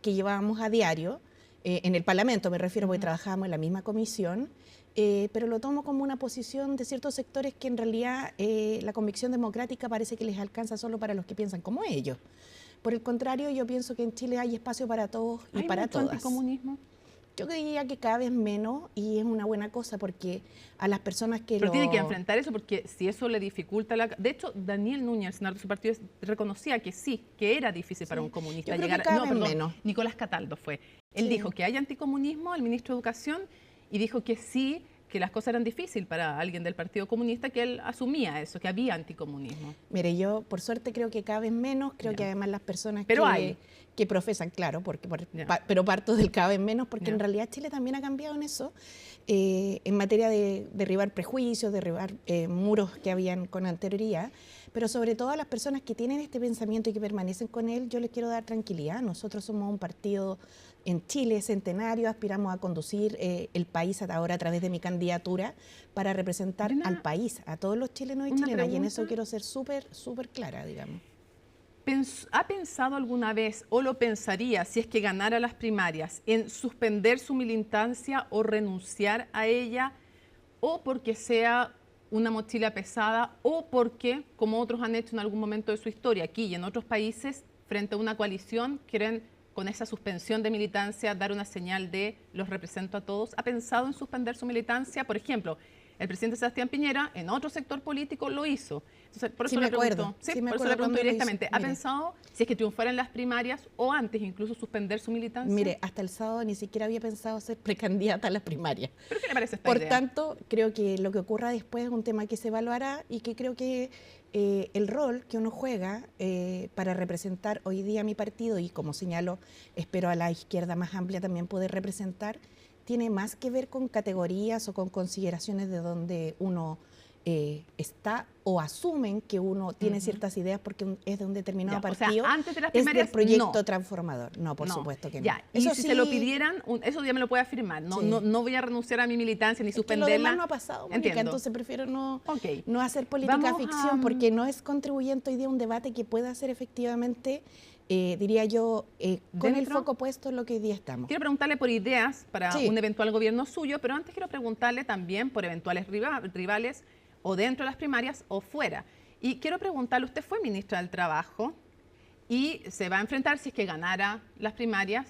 llevábamos a diario, en el Parlamento me refiero, porque trabajábamos en la misma comisión, pero lo tomo como una posición de ciertos sectores que en realidad la convicción democrática parece que les alcanza solo para los que piensan como ellos. Por el contrario, yo pienso que en Chile hay espacio para todos y para todas. ¿Hay mucho anticomunismo? Yo diría que cada vez menos y es una buena cosa porque a las personas que Pero tiene que enfrentar eso porque si eso le dificulta la... De hecho, Daniel Núñez, el senador de su partido, reconocía que sí, que era difícil para un comunista llegar a... menos. Nicolás Cataldo fue. Él dijo que hay anticomunismo, el ministro de Educación, y dijo que sí, que las cosas eran difíciles para alguien del Partido Comunista, que él asumía eso, que había anticomunismo. Mire, yo por suerte creo que cada vez menos, creo que además las personas que profesan, claro, pero parto del cada vez menos, porque en realidad Chile también ha cambiado en eso, en materia de derribar prejuicios, derribar muros que habían con anterioridad, pero sobre todo a las personas que tienen este pensamiento y que permanecen con él, yo les quiero dar tranquilidad. Nosotros somos un partido en Chile centenario, aspiramos a conducir el país ahora a través de mi candidatura para representar al país, a todos los chilenos y chilenas, y en eso quiero ser súper clara, digamos. ¿Ha pensado alguna vez, o lo pensaría, si es que ganara las primarias, en suspender su militancia o renunciar a ella, o porque sea una mochila pesada, o porque, como otros han hecho en algún momento de su historia, aquí y en otros países, frente a una coalición, quieren con esa suspensión de militancia dar una señal de los represento a todos? ¿Ha pensado en suspender su militancia? Por ejemplo, el presidente Sebastián Piñera en otro sector político lo hizo. Entonces, por eso le pregunto directamente, ¿ha pensado si es que triunfara en las primarias o antes incluso suspender su militancia? Mire, hasta el sábado ni siquiera había pensado ser precandidata a las primarias. ¿Pero qué le parece esta idea? Por tanto, creo que lo que ocurra después es un tema que se evaluará y que creo que el rol que uno juega para representar hoy día a mi partido, y como señalo, espero a la izquierda más amplia también poder representar, tiene más que ver con categorías o con consideraciones de donde uno está o asumen que uno tiene ciertas ideas porque es de un determinado partido, o sea, antes de las es primarias, del proyecto transformador. No, por supuesto que no. Y eso si se lo pidieran, eso ya me lo puede afirmar. No voy a renunciar a mi militancia ni suspenderla. Que lo demás no ha pasado, Mónica, entonces prefiero no hacer política ficción porque no es contribuyente hoy día a un debate que pueda ser efectivamente... diría yo, con el foco puesto en lo que hoy día estamos. Quiero preguntarle por ideas para un eventual gobierno suyo, pero antes quiero preguntarle también por eventuales rivales o dentro de las primarias o fuera. Y quiero preguntarle, usted fue ministra del Trabajo y se va a enfrentar, si es que ganara las primarias,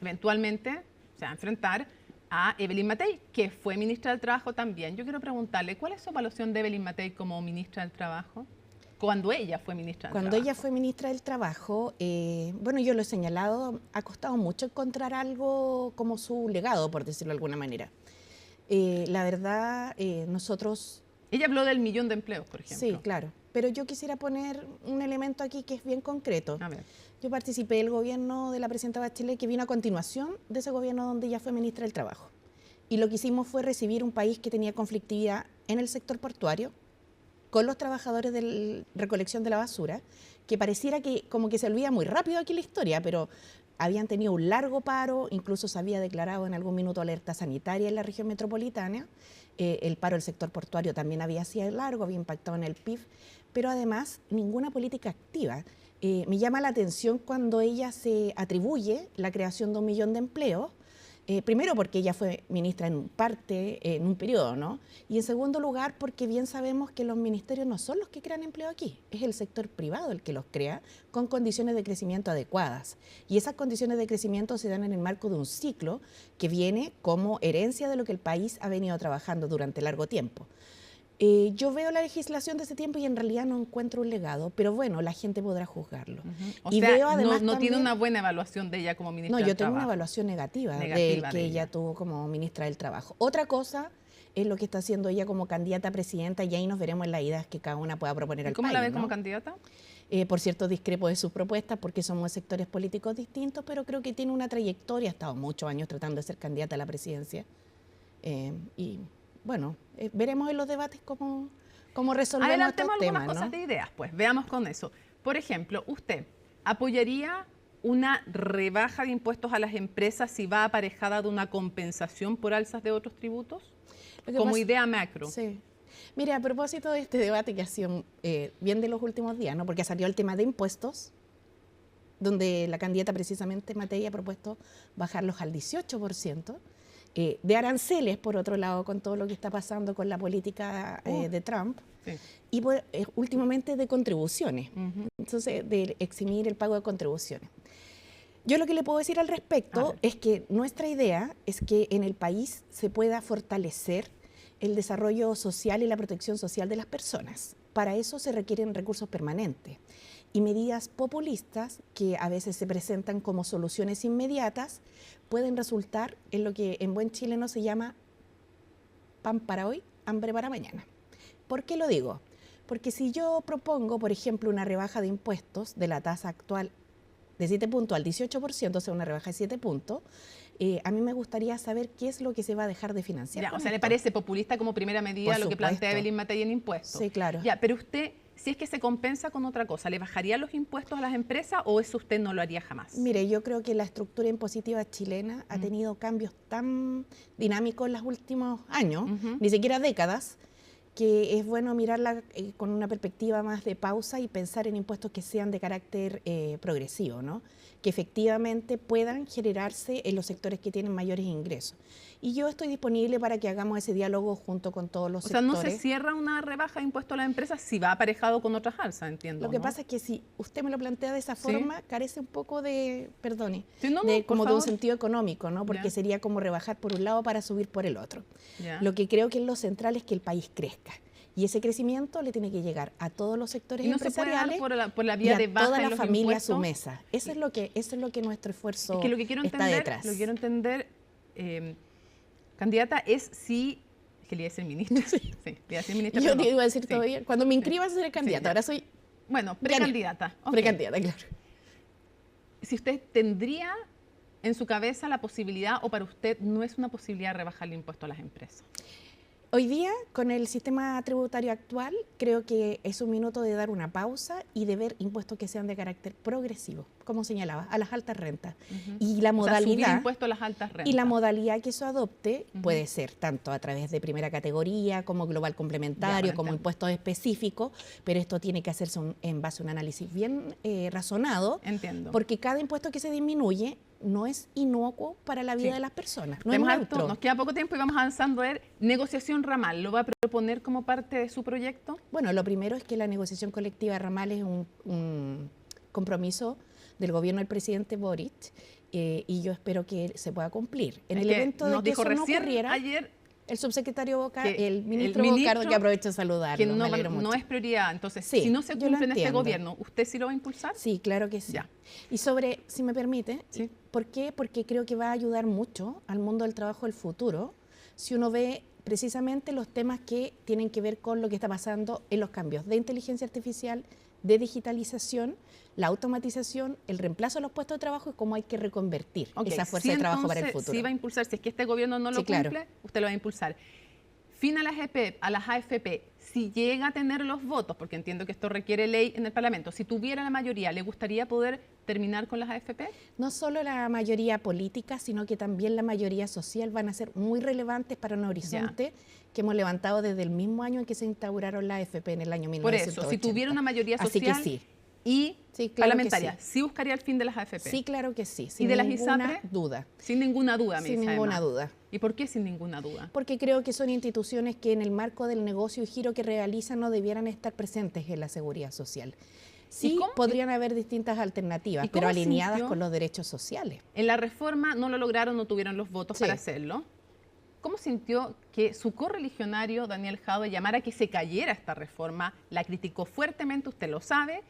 eventualmente se va a enfrentar a Evelyn Matei, que fue ministra del Trabajo también. Yo quiero preguntarle, ¿cuál es su evaluación de Evelyn Matei como ministra del Trabajo? Cuando ella fue ministra del Trabajo. Cuando ella fue ministra del Trabajo, bueno, yo lo he señalado, ha costado mucho encontrar algo como su legado, por decirlo de alguna manera. La verdad, nosotros... Ella habló del 1.000.000 de empleos, por ejemplo. Sí, claro. Pero yo quisiera poner un elemento aquí que es bien concreto. A ver. Yo participé del gobierno de la presidenta Bachelet, que vino a continuación de ese gobierno donde ella fue ministra del Trabajo. Y lo que hicimos fue recibir un país que tenía conflictividad en el sector portuario, con los trabajadores de recolección de la basura, que pareciera que como que se olvida muy rápido aquí la historia, pero habían tenido un largo paro, incluso se había declarado en algún minuto alerta sanitaria en la región metropolitana, el paro del sector portuario también había sido largo, había impactado en el PIB, pero además ninguna política activa. Me llama la atención cuando ella se atribuye la creación de 1.000.000 de empleos, primero porque ella fue ministra en un periodo, ¿no? Y en segundo lugar porque bien sabemos que los ministerios no son los que crean empleo aquí, es el sector privado el que los crea con condiciones de crecimiento adecuadas. Y esas condiciones de crecimiento se dan en el marco de un ciclo que viene como herencia de lo que el país ha venido trabajando durante largo tiempo. Yo veo la legislación de ese tiempo y en realidad no encuentro un legado, pero bueno, la gente podrá juzgarlo. O sea, veo además no tiene una buena evaluación de ella como ministra del Trabajo. No, yo tengo una evaluación negativa de que ella tuvo como ministra del Trabajo. Otra cosa es lo que está haciendo ella como candidata a presidenta y ahí nos veremos en las ideas que cada una pueda proponer al país. ¿Cómo la ve como candidata? Por cierto, discrepo de sus propuestas porque somos sectores políticos distintos, pero creo que tiene una trayectoria, ha estado muchos años tratando de ser candidata a la presidencia y... Bueno, veremos en los debates cómo resolvemos estos temas, algunas cosas de ideas, pues veamos con eso. Por ejemplo, ¿usted apoyaría una rebaja de impuestos a las empresas si va aparejada de una compensación por alzas de otros tributos? Como idea macro. Sí. Mire, a propósito de este debate que ha sido bien de los últimos días, ¿no? Porque salió el tema de impuestos, donde la candidata precisamente Matei ha propuesto bajarlos al 18%. De aranceles, por otro lado, con todo lo que está pasando con la política de Trump, y últimamente de contribuciones, entonces de eximir el pago de contribuciones. Yo lo que le puedo decir al respecto es que nuestra idea es que en el país se pueda fortalecer el desarrollo social y la protección social de las personas. Para eso se requieren recursos permanentes y medidas populistas que a veces se presentan como soluciones inmediatas pueden resultar en lo que en buen chileno se llama pan para hoy, hambre para mañana. ¿Por qué lo digo? Porque si yo propongo, por ejemplo, una rebaja de impuestos de la tasa actual de 7 puntos al 18%, o sea, una rebaja de 7 puntos, a mí me gustaría saber qué es lo que se va a dejar de financiar. Ya, o sea, ¿le parece populista como primera medida lo que plantea Evelyn Matei en impuestos? Sí, claro. Ya, pero usted, si es que se compensa con otra cosa, ¿le bajaría los impuestos a las empresas o eso usted no lo haría jamás? Mire, yo creo que la estructura impositiva chilena ha tenido cambios tan dinámicos en los últimos años, ni siquiera décadas, que es bueno mirarla con una perspectiva más de pausa y pensar en impuestos que sean de carácter progresivo, ¿no? Que efectivamente puedan generarse en los sectores que tienen mayores ingresos. Y yo estoy disponible para que hagamos ese diálogo junto con todos los sectores. O sea, no se cierra una rebaja de impuestos a las empresas si va aparejado con otras alzas, entiendo. Lo que pasa es que si usted me lo plantea de esa forma, carece un poco de, perdone, sí, como de un sentido económico, ¿no? Porque sería como rebajar por un lado para subir por el otro. Lo que creo que es lo central es que el país crezca. Y ese crecimiento le tiene que llegar a todos los sectores empresariales por la vía y a de baja toda en la los familia impuestos. a su mesa. Eso es lo que nuestro esfuerzo que lo que quiero está entender, detrás. Lo que quiero entender, candidata, es si... Es que le iba a decir ministra. Sí, le iba a decir ministra. Yo te iba a decir todavía, cuando me inscribas seré candidata, ahora soy... Bueno, precandidata. Okay. Precandidata, claro. Si usted tendría en su cabeza la posibilidad, o para usted no es una posibilidad rebajar el impuesto a las empresas. Hoy día, con el sistema tributario actual, creo que es un minuto de dar una pausa y de ver impuestos que sean de carácter progresivo, como señalaba, a las altas rentas. Y la modalidad, subir impuestos a las altas rentas. Y la modalidad que eso adopte puede ser tanto a través de primera categoría, como global complementario, como impuestos específicos, pero esto tiene que hacerse en base a un análisis bien razonado, porque cada impuesto que se disminuye no es inocuo para la vida de las personas. No es neutro. Nos queda poco tiempo y vamos avanzando a ver negociación ramal. ¿Lo va a proponer como parte de su proyecto? Bueno, lo primero es que la negociación colectiva ramal es un compromiso del gobierno del presidente Boric y yo espero que se pueda cumplir. En el evento de que eso no ocurriera, ayer el subsecretario Boca, el ministro Bocardo, que aprovecho de saludarlo, que me alegro mucho. No es prioridad. Entonces, sí, si no se cumple en este gobierno, ¿usted sí lo va a impulsar? Sí, claro que sí. Ya. Y sobre, si me permite, ¿por qué? Porque creo que va a ayudar mucho al mundo del trabajo del futuro si uno ve precisamente los temas que tienen que ver con lo que está pasando en los cambios de inteligencia artificial, de digitalización, la automatización, el reemplazo de los puestos de trabajo y cómo hay que reconvertir esa fuerza de trabajo para el futuro. Sí va a impulsar, si es que este gobierno no lo cumple, usted lo va a impulsar. Fin a las AFP, si llega a tener los votos, porque entiendo que esto requiere ley en el Parlamento, si tuviera la mayoría, ¿le gustaría poder terminar con las AFP? No solo la mayoría política, sino que también la mayoría social van a ser muy relevantes para un horizonte que hemos levantado desde el mismo año en que se instauraron las AFP en el año 1980. Por eso, si tuviera una mayoría social Así que sí. Y parlamentaria, ¿sí buscaría el fin de las AFP? Sí, claro que sí. ¿Y de las ISAPRE? Duda. Sin ninguna duda, Sin ninguna duda. ¿Y por qué sin ninguna duda? Porque creo que son instituciones que en el marco del negocio y giro que realizan no debieran estar presentes en la seguridad social. Sí, podrían haber distintas alternativas, pero alineadas con los derechos sociales. En la reforma no lo lograron, no tuvieron los votos para hacerlo. ¿Cómo sintió que su correligionario, Daniel Jadwe, llamara a que se cayera esta reforma? La criticó fuertemente, usted lo sabe,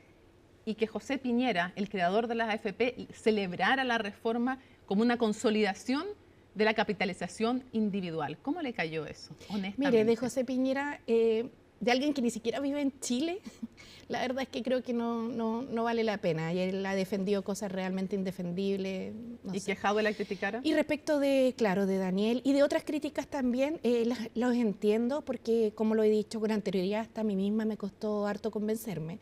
y que José Piñera, el creador de las AFP, celebrara la reforma como una consolidación de la capitalización individual. ¿Cómo le cayó eso, honestamente? Mire, de José Piñera, de alguien que ni siquiera vive en Chile, la verdad es que creo que no vale la pena. Y él ha defendido cosas realmente indefendibles. ¿Y que Jadwe la criticara? Y respecto de Daniel y de otras críticas también, los entiendo porque, como lo he dicho con anterioridad, hasta a mí misma me costó harto convencerme.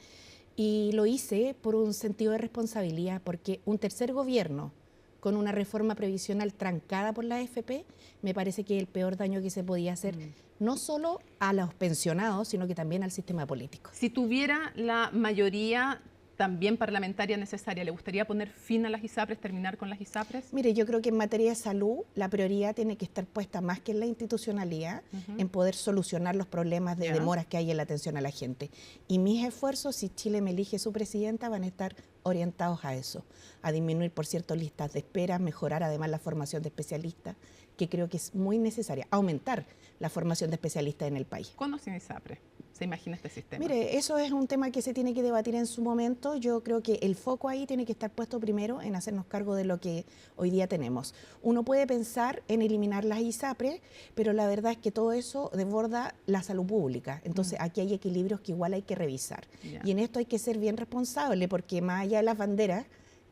Y lo hice por un sentido de responsabilidad, porque un tercer gobierno con una reforma previsional trancada por la AFP, me parece que es el peor daño que se podía hacer, no solo a los pensionados, sino que también al sistema político. Si tuviera la mayoría también parlamentaria necesaria, ¿le gustaría poner fin a las ISAPRES, terminar con las ISAPRES? Mire, yo creo que en materia de salud la prioridad tiene que estar puesta más que en la institucionalidad, en poder solucionar los problemas de demoras que hay en la atención a la gente. Y mis esfuerzos, si Chile me elige su presidenta, van a estar orientados a eso, a disminuir, por cierto, listas de espera, mejorar además la formación de especialistas, que creo que es muy necesaria, aumentar la formación de especialistas en el país. ¿Cuándo sin ISAPRES? se imagina este sistema? Mire, eso es un tema que se tiene que debatir en su momento. Yo creo que el foco ahí tiene que estar puesto primero en hacernos cargo de lo que hoy día tenemos. Uno puede pensar en eliminar las ISAPRES, pero la verdad es que todo eso desborda la salud pública. Entonces, aquí hay equilibrios que igual hay que revisar. Y en esto hay que ser bien responsable, porque más allá de las banderas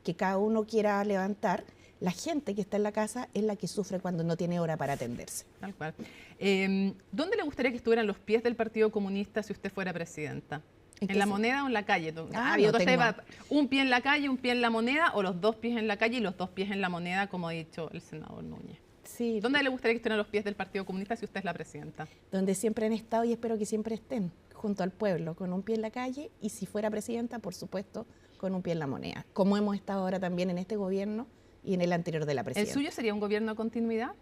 que cada uno quiera levantar, la gente que está en la casa es la que sufre cuando no tiene hora para atenderse. Tal cual. ¿Dónde le gustaría que estuvieran los pies del Partido Comunista si usted fuera presidenta? ¿En la moneda o en la calle? ¿Un pie en la calle, un pie en la moneda, o los dos pies en la calle y los dos pies en la moneda, como ha dicho el senador Núñez? Sí. ¿Dónde le gustaría que estuvieran los pies del Partido Comunista si usted es la presidenta? Donde siempre han estado y espero que siempre estén, junto al pueblo, con un pie en la calle, y si fuera presidenta, por supuesto, con un pie en la moneda, como hemos estado ahora también en este gobierno y en el anterior de la presidencia. ¿El suyo sería un gobierno de continuidad?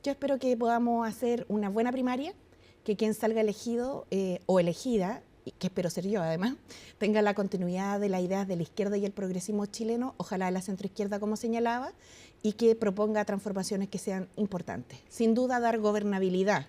Yo espero que podamos hacer una buena primaria, que quien salga elegido o elegida, y que espero ser yo además, tenga la continuidad de las ideas de la izquierda y el progresismo chileno, ojalá de la centroizquierda como señalaba, y que proponga transformaciones que sean importantes. Sin duda dar gobernabilidad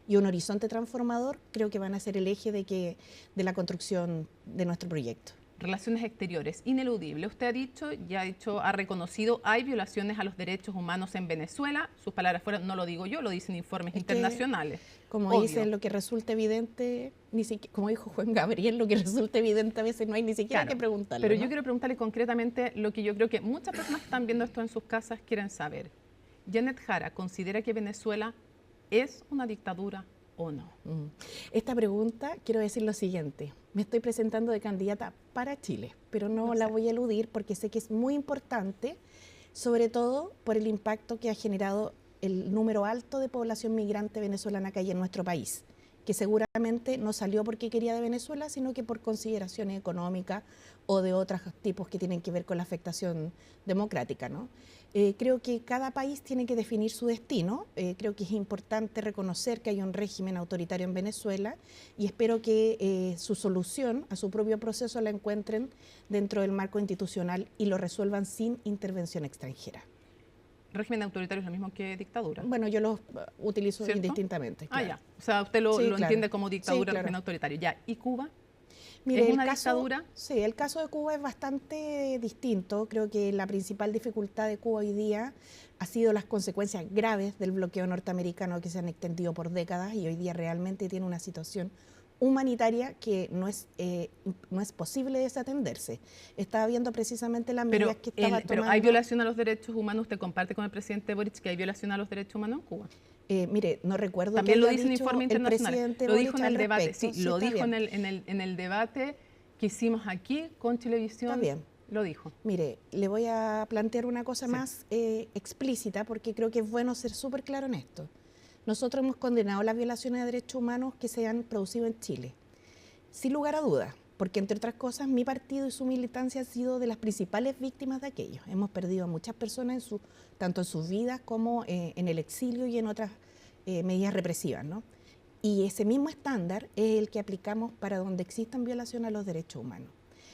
y un horizonte transformador creo que van a ser el eje de la construcción de nuestro proyecto. Relaciones exteriores, ineludible. Usted ha dicho, ha reconocido, hay violaciones a los derechos humanos en Venezuela. Sus palabras fueron, no lo digo yo, lo dicen informes internacionales. Como dicen, lo que resulta evidente, ni siquiera, como dijo Juan Gabriel, lo que resulta evidente a veces no hay ni siquiera que preguntarle. Pero ¿no? yo quiero preguntarle concretamente lo que yo creo que muchas personas que están viendo esto en sus casas quieren saber. Janet Jara, ¿considera que Venezuela es una dictadura o no? Esta pregunta, quiero decir lo siguiente. Me estoy presentando de candidata para Chile, pero no la voy a eludir porque sé que es muy importante, sobre todo por el impacto que ha generado el número alto de población migrante venezolana que hay en nuestro país, que seguramente no salió porque quería de Venezuela, sino que por consideraciones económicas o de otros tipos que tienen que ver con la afectación democrática, ¿no? Creo que cada país tiene que definir su destino. Creo que es importante reconocer que hay un régimen autoritario en Venezuela y espero que su solución a su propio proceso la encuentren dentro del marco institucional y lo resuelvan sin intervención extranjera. ¿Régimen autoritario es lo mismo que dictadura? Bueno, yo los utilizo ¿cierto? Indistintamente. Claro. Ya. O sea, usted lo claro. entiende como dictadura, claro. régimen autoritario. Ya. ¿Y Cuba? Mire, ¿Es una dictadura? Sí, el caso de Cuba es bastante distinto. Creo que la principal dificultad de Cuba hoy día ha sido las consecuencias graves del bloqueo norteamericano que se han extendido por décadas y hoy día realmente tiene una situación humanitaria que no es posible desatenderse. Estaba viendo precisamente las medidas que estaba tomando. Pero ¿hay violación a los derechos humanos? ¿Usted comparte con el presidente Boric que hay violación a los derechos humanos en Cuba? Mire, no recuerdo también que lo haya dice un dicho informe internacional. presidente Lo Boric dijo en el debate. respecto. Sí, lo dijo en el debate que hicimos aquí con Chilevisión. Está bien. Lo dijo. Mire, le voy a plantear una cosa más explícita porque creo que es bueno ser súper claro en esto. Nosotros hemos condenado las violaciones de derechos humanos que se han producido en Chile, sin lugar a dudas, porque entre otras cosas mi partido y su militancia han sido de las principales víctimas de aquello. Hemos perdido a muchas personas tanto en sus vidas como en el exilio y en otras medidas represivas, ¿no? Y ese mismo estándar es el que aplicamos para donde existan violaciones a los derechos humanos.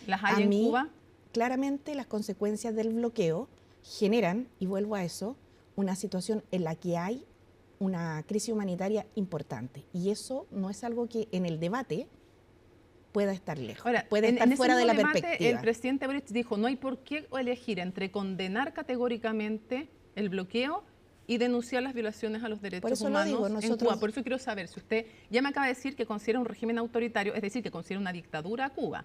¿Las hay en Cuba? Claramente las consecuencias del bloqueo generan, y vuelvo a eso, una situación en la que hay una crisis humanitaria importante. Y eso no es algo que en el debate pueda estar lejos, ahora, puede estar fuera de la perspectiva. El presidente Boric dijo, no hay por qué elegir entre condenar categóricamente el bloqueo y denunciar las violaciones a los derechos humanos en Cuba. Por eso quiero saber, si usted ya me acaba de decir que considera un régimen autoritario, es decir, que considera una dictadura a Cuba.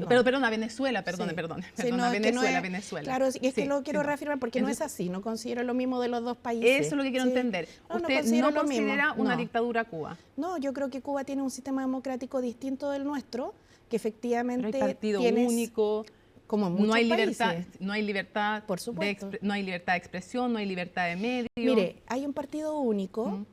Pero perdona, Venezuela, Venezuela. Claro, y es que lo quiero reafirmar porque no es así, no considero lo mismo de los dos países. Eso es lo que quiero entender. ¿Usted no considera una dictadura a Cuba? No, yo creo que Cuba tiene un sistema democrático distinto del nuestro, que efectivamente pero hay partido único, como en muchos países. No hay libertad, por supuesto. No hay libertad de expresión, no hay libertad de medio. Mire, hay un partido único,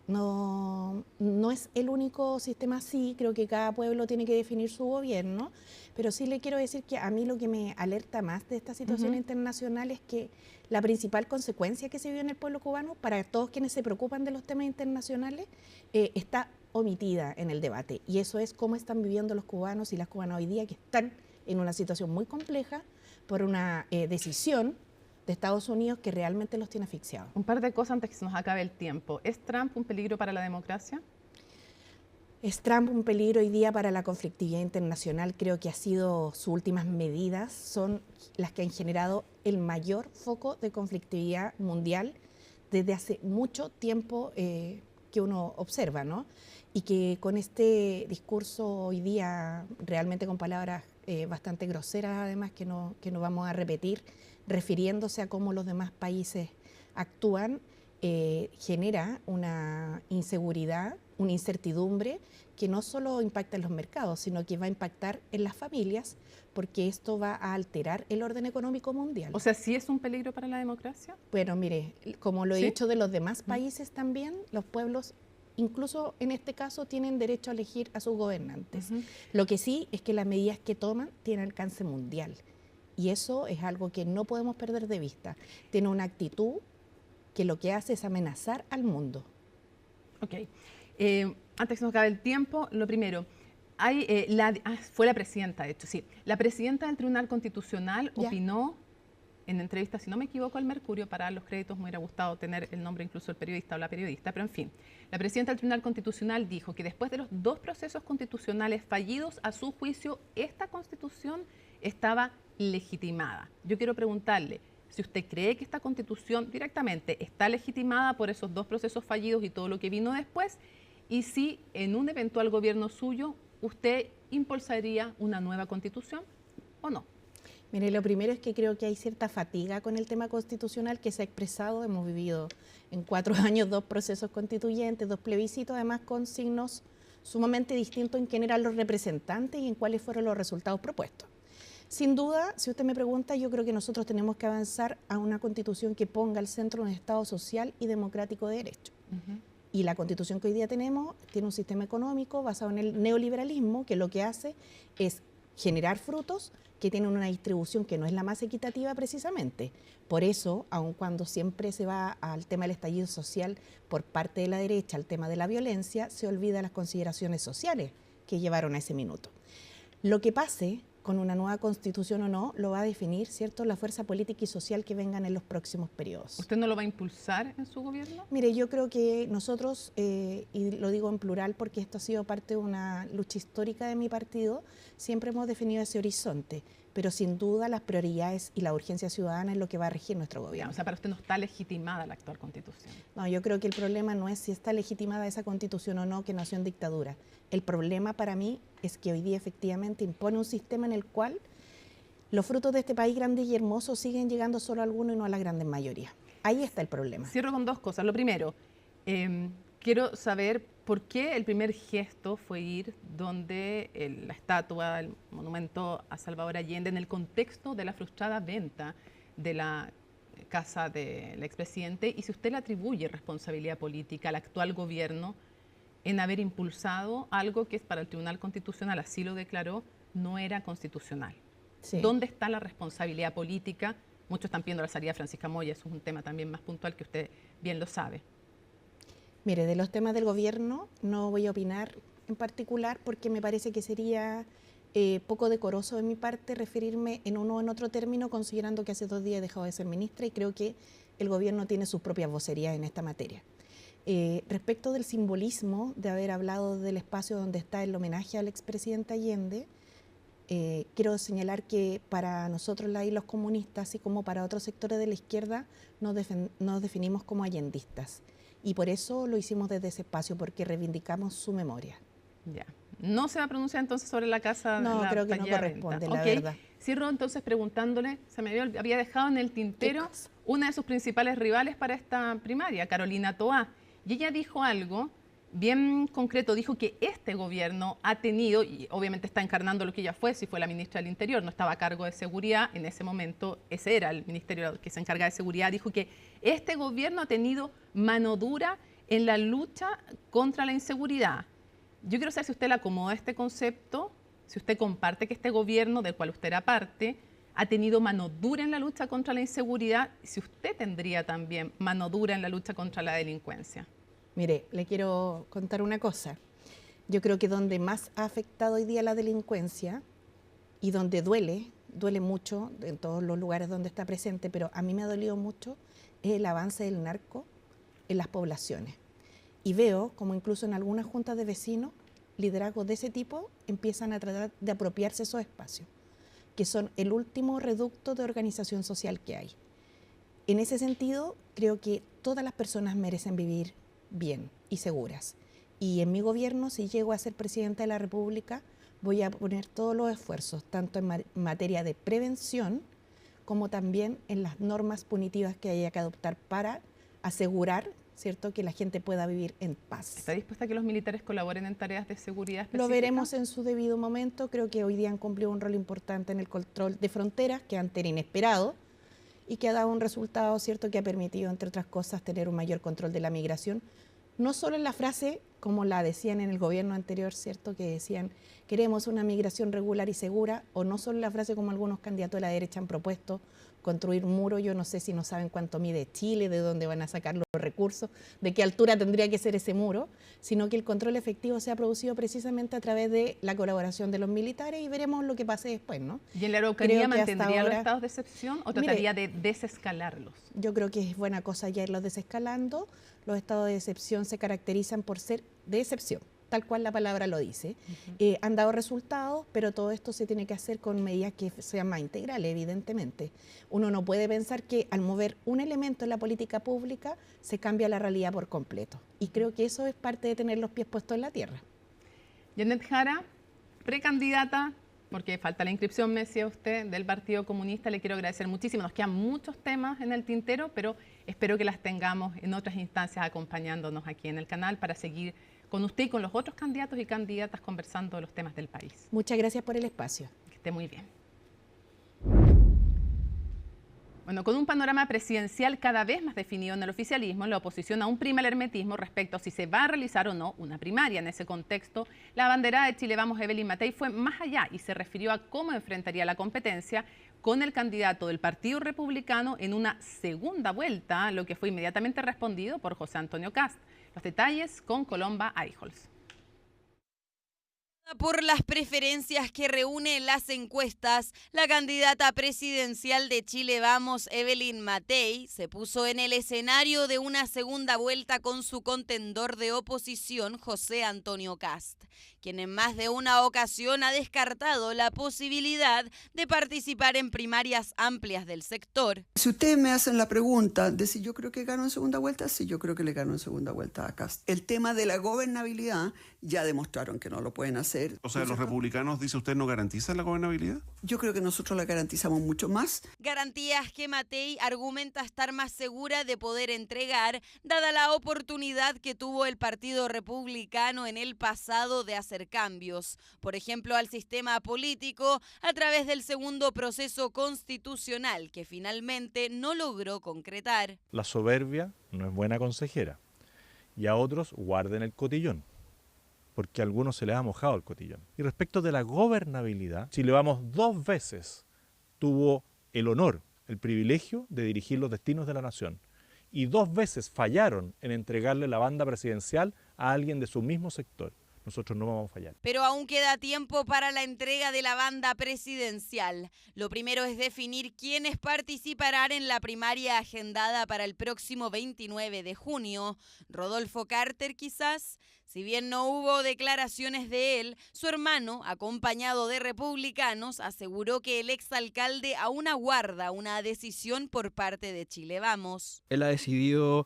no es el único sistema así, creo que cada pueblo tiene que definir su gobierno, pero sí le quiero decir que a mí lo que me alerta más de esta situación internacional es que la principal consecuencia que se vive en el pueblo cubano, para todos quienes se preocupan de los temas internacionales, está omitida en el debate, y eso es cómo están viviendo los cubanos y las cubanas hoy día, que están en una situación muy compleja por una decisión de Estados Unidos que realmente los tiene asfixiados. Un par de cosas antes que se nos acabe el tiempo. ¿Es Trump un peligro para la democracia? ¿Es Trump un peligro hoy día para la conflictividad internacional? Creo que sus últimas medidas son las que han generado el mayor foco de conflictividad mundial desde hace mucho tiempo que uno observa, ¿no? Y que con este discurso hoy día, realmente con palabras bastante groseras, además, que no vamos a repetir, refiriéndose a cómo los demás países actúan, genera una inseguridad, una incertidumbre que no solo impacta en los mercados, sino que va a impactar en las familias, porque esto va a alterar el orden económico mundial. O sea, ¿sí es un peligro para la democracia? Bueno, mire, como lo he ¿Sí? dicho de los demás países también, los pueblos, incluso en este caso, tienen derecho a elegir a sus gobernantes. Lo que sí es que las medidas que toman tienen alcance mundial. Y eso es algo que no podemos perder de vista. Tiene una actitud que lo que hace es amenazar al mundo. Ok. Antes que se nos acabe el tiempo, lo primero, fue la presidenta, de hecho, sí. La presidenta del Tribunal Constitucional opinó en entrevista, si no me equivoco, al Mercurio, para los créditos me hubiera gustado tener el nombre incluso del periodista o la periodista, pero en fin. La presidenta del Tribunal Constitucional dijo que después de los 2 procesos constitucionales fallidos, a su juicio, esta Constitución estaba legitimada. Yo quiero preguntarle, si usted cree que esta Constitución directamente está legitimada por esos 2 procesos fallidos y todo lo que vino después, y si en un eventual gobierno suyo usted impulsaría una nueva Constitución o no. Mire, lo primero es que creo que hay cierta fatiga con el tema constitucional que se ha expresado. Hemos vivido en 4 años 2 procesos constituyentes, 2 plebiscitos, además con signos sumamente distintos en quién eran los representantes y en cuáles fueron los resultados propuestos. Sin duda, si usted me pregunta, yo creo que nosotros tenemos que avanzar a una Constitución que ponga al centro un Estado social y democrático de derecho. Y la Constitución que hoy día tenemos tiene un sistema económico basado en el neoliberalismo, que lo que hace es generar frutos que tienen una distribución que no es la más equitativa precisamente. Por eso, aun cuando siempre se va al tema del estallido social por parte de la derecha, al tema de la violencia, se olvida las consideraciones sociales que llevaron a ese minuto. Lo que pase con una nueva Constitución o no, lo va a definir, ¿cierto?, la fuerza política y social que vengan en los próximos periodos. ¿Usted no lo va a impulsar en su gobierno? Mire, yo creo que nosotros, y lo digo en plural porque esto ha sido parte de una lucha histórica de mi partido, siempre hemos definido ese horizonte, pero sin duda las prioridades y la urgencia ciudadana es lo que va a regir nuestro gobierno. O sea, para usted no está legitimada la actual Constitución. No, yo creo que el problema no es si está legitimada esa Constitución o no, que nació en dictadura. El problema para mí es que hoy día efectivamente impone un sistema en el cual los frutos de este país grande y hermoso siguen llegando solo a algunos y no a la gran mayoría. Ahí está el problema. Cierro con 2 cosas. Lo primero, quiero saber por qué el primer gesto fue ir donde la estatua, el monumento a Salvador Allende, en el contexto de la frustrada venta de la casa del expresidente, y si usted le atribuye responsabilidad política al actual gobierno en haber impulsado algo que es para el Tribunal Constitucional, así lo declaró, no era constitucional. Sí. ¿Dónde está la responsabilidad política? Muchos están pidiendo la salida de Francisca Moya, eso es un tema también más puntual que usted bien lo sabe. Mire, de los temas del gobierno no voy a opinar en particular porque me parece que sería poco decoroso de mi parte referirme en uno o en otro término, considerando que hace 2 días he dejado de ser ministra y creo que el gobierno tiene sus propias vocerías en esta materia. Respecto del simbolismo de haber hablado del espacio donde está el homenaje al expresidente Allende, quiero señalar que para nosotros los comunistas, así como para otros sectores de la izquierda, nos definimos como allendistas. Y por eso lo hicimos desde ese espacio, porque reivindicamos su memoria. Ya. ¿No se va a pronunciar entonces sobre la casa? No, creo que no corresponde, la verdad. Cierro entonces preguntándole, se me había dejado en el tintero una de sus principales rivales para esta primaria, Carolina Toá. Y ella dijo algo bien concreto, dijo que este gobierno ha tenido, y obviamente está encarnando lo que ella fue, si fue la ministra del Interior, no estaba a cargo de seguridad, en ese momento ese era el ministerio que se encarga de seguridad, dijo que este gobierno ha tenido mano dura en la lucha contra la inseguridad. Yo quiero saber si usted le acomoda este concepto, si usted comparte que este gobierno, del cual usted era parte, ha tenido mano dura en la lucha contra la inseguridad, y si usted tendría también mano dura en la lucha contra la delincuencia. Mire, le quiero contar una cosa. Yo creo que donde más ha afectado hoy día la delincuencia y donde duele mucho en todos los lugares donde está presente, pero a mí me ha dolido mucho, es el avance del narco en las poblaciones. Y veo como incluso en algunas juntas de vecinos liderazgos de ese tipo empiezan a tratar de apropiarse esos espacios, que son el último reducto de organización social que hay. En ese sentido, creo que todas las personas merecen vivir bien y seguras. Y en mi gobierno, si llego a ser presidenta de la República, voy a poner todos los esfuerzos, tanto en materia de prevención, como también en las normas punitivas que haya que adoptar para asegurar, ¿cierto?, que la gente pueda vivir en paz. ¿Está dispuesta a que los militares colaboren en tareas de seguridad específica? Lo veremos en su debido momento. Creo que hoy día han cumplido un rol importante en el control de fronteras, que antes era inesperado, y que ha dado un resultado, ¿cierto?, que ha permitido, entre otras cosas, tener un mayor control de la migración. No solo en la frase, como la decían en el gobierno anterior, ¿cierto?, que decían, queremos una migración regular y segura, o no solo en la frase como algunos candidatos de la derecha han propuesto, construir un muro. Yo no sé si no saben cuánto mide Chile, de dónde van a sacar los recursos, de qué altura tendría que ser ese muro, sino que el control efectivo se ha producido precisamente a través de la colaboración de los militares, y veremos lo que pase después, ¿no? ¿Y en la Araucanía mantendría los estados de excepción o trataría de desescalarlos? Yo creo que es buena cosa ya irlos desescalando. Los estados de excepción se caracterizan por ser de excepción, tal cual la palabra lo dice. Han dado resultados, pero todo esto se tiene que hacer con medidas que sean más integrales, evidentemente. Uno no puede pensar que al mover un elemento en la política pública se cambia la realidad por completo. Y creo que eso es parte de tener los pies puestos en la tierra. Janet Jara, precandidata, porque falta la inscripción, me decía usted, del Partido Comunista. Le quiero agradecer muchísimo. Nos quedan muchos temas en el tintero, pero espero que las tengamos en otras instancias acompañándonos aquí en el canal para seguir con usted y con los otros candidatos y candidatas conversando de los temas del país. Muchas gracias por el espacio. Que esté muy bien. Bueno, con un panorama presidencial cada vez más definido en el oficialismo, la oposición aún prima el hermetismo respecto a si se va a realizar o no una primaria. En ese contexto, la abanderada de Chile Vamos, Evelyn Matei, fue más allá y se refirió a cómo enfrentaría la competencia con el candidato del Partido Republicano en una segunda vuelta, lo que fue inmediatamente respondido por José Antonio Kast. Los detalles con Colomba Eijols. Por las preferencias que reúne las encuestas, la candidata presidencial de Chile Vamos, Evelyn Matei, se puso en el escenario de una segunda vuelta con su contendor de oposición, José Antonio Kast, quien en más de una ocasión ha descartado la posibilidad de participar en primarias amplias del sector. Si ustedes me hacen la pregunta de si yo creo que gano en segunda vuelta, sí, yo creo que le gano en segunda vuelta a Kast. El tema de la gobernabilidad ya demostraron que no lo pueden hacer. O sea, los republicanos, dice usted, ¿no garantizan la gobernabilidad? Yo creo que nosotros la garantizamos mucho más. Garantías que Matei argumenta estar más segura de poder entregar, dada la oportunidad que tuvo el Partido Republicano en el pasado de hacer cambios, por ejemplo, al sistema político a través del segundo proceso constitucional, que finalmente no logró concretar. La soberbia no es buena consejera, y a otros guarden el cotillón, porque a algunos se les ha mojado el cotillón. Y respecto de la gobernabilidad, Chile Vamos 2 veces tuvo el honor, el privilegio de dirigir los destinos de la nación, y 2 veces fallaron en entregarle la banda presidencial a alguien de su mismo sector. Nosotros no vamos a fallar. Pero aún queda tiempo para la entrega de la banda presidencial. Lo primero es definir quiénes participarán en la primaria agendada para el próximo 29 de junio. Rodolfo Carter, quizás. Si bien no hubo declaraciones de él, su hermano, acompañado de republicanos, aseguró que el exalcalde aún aguarda una decisión por parte de Chile Vamos. Él ha decidido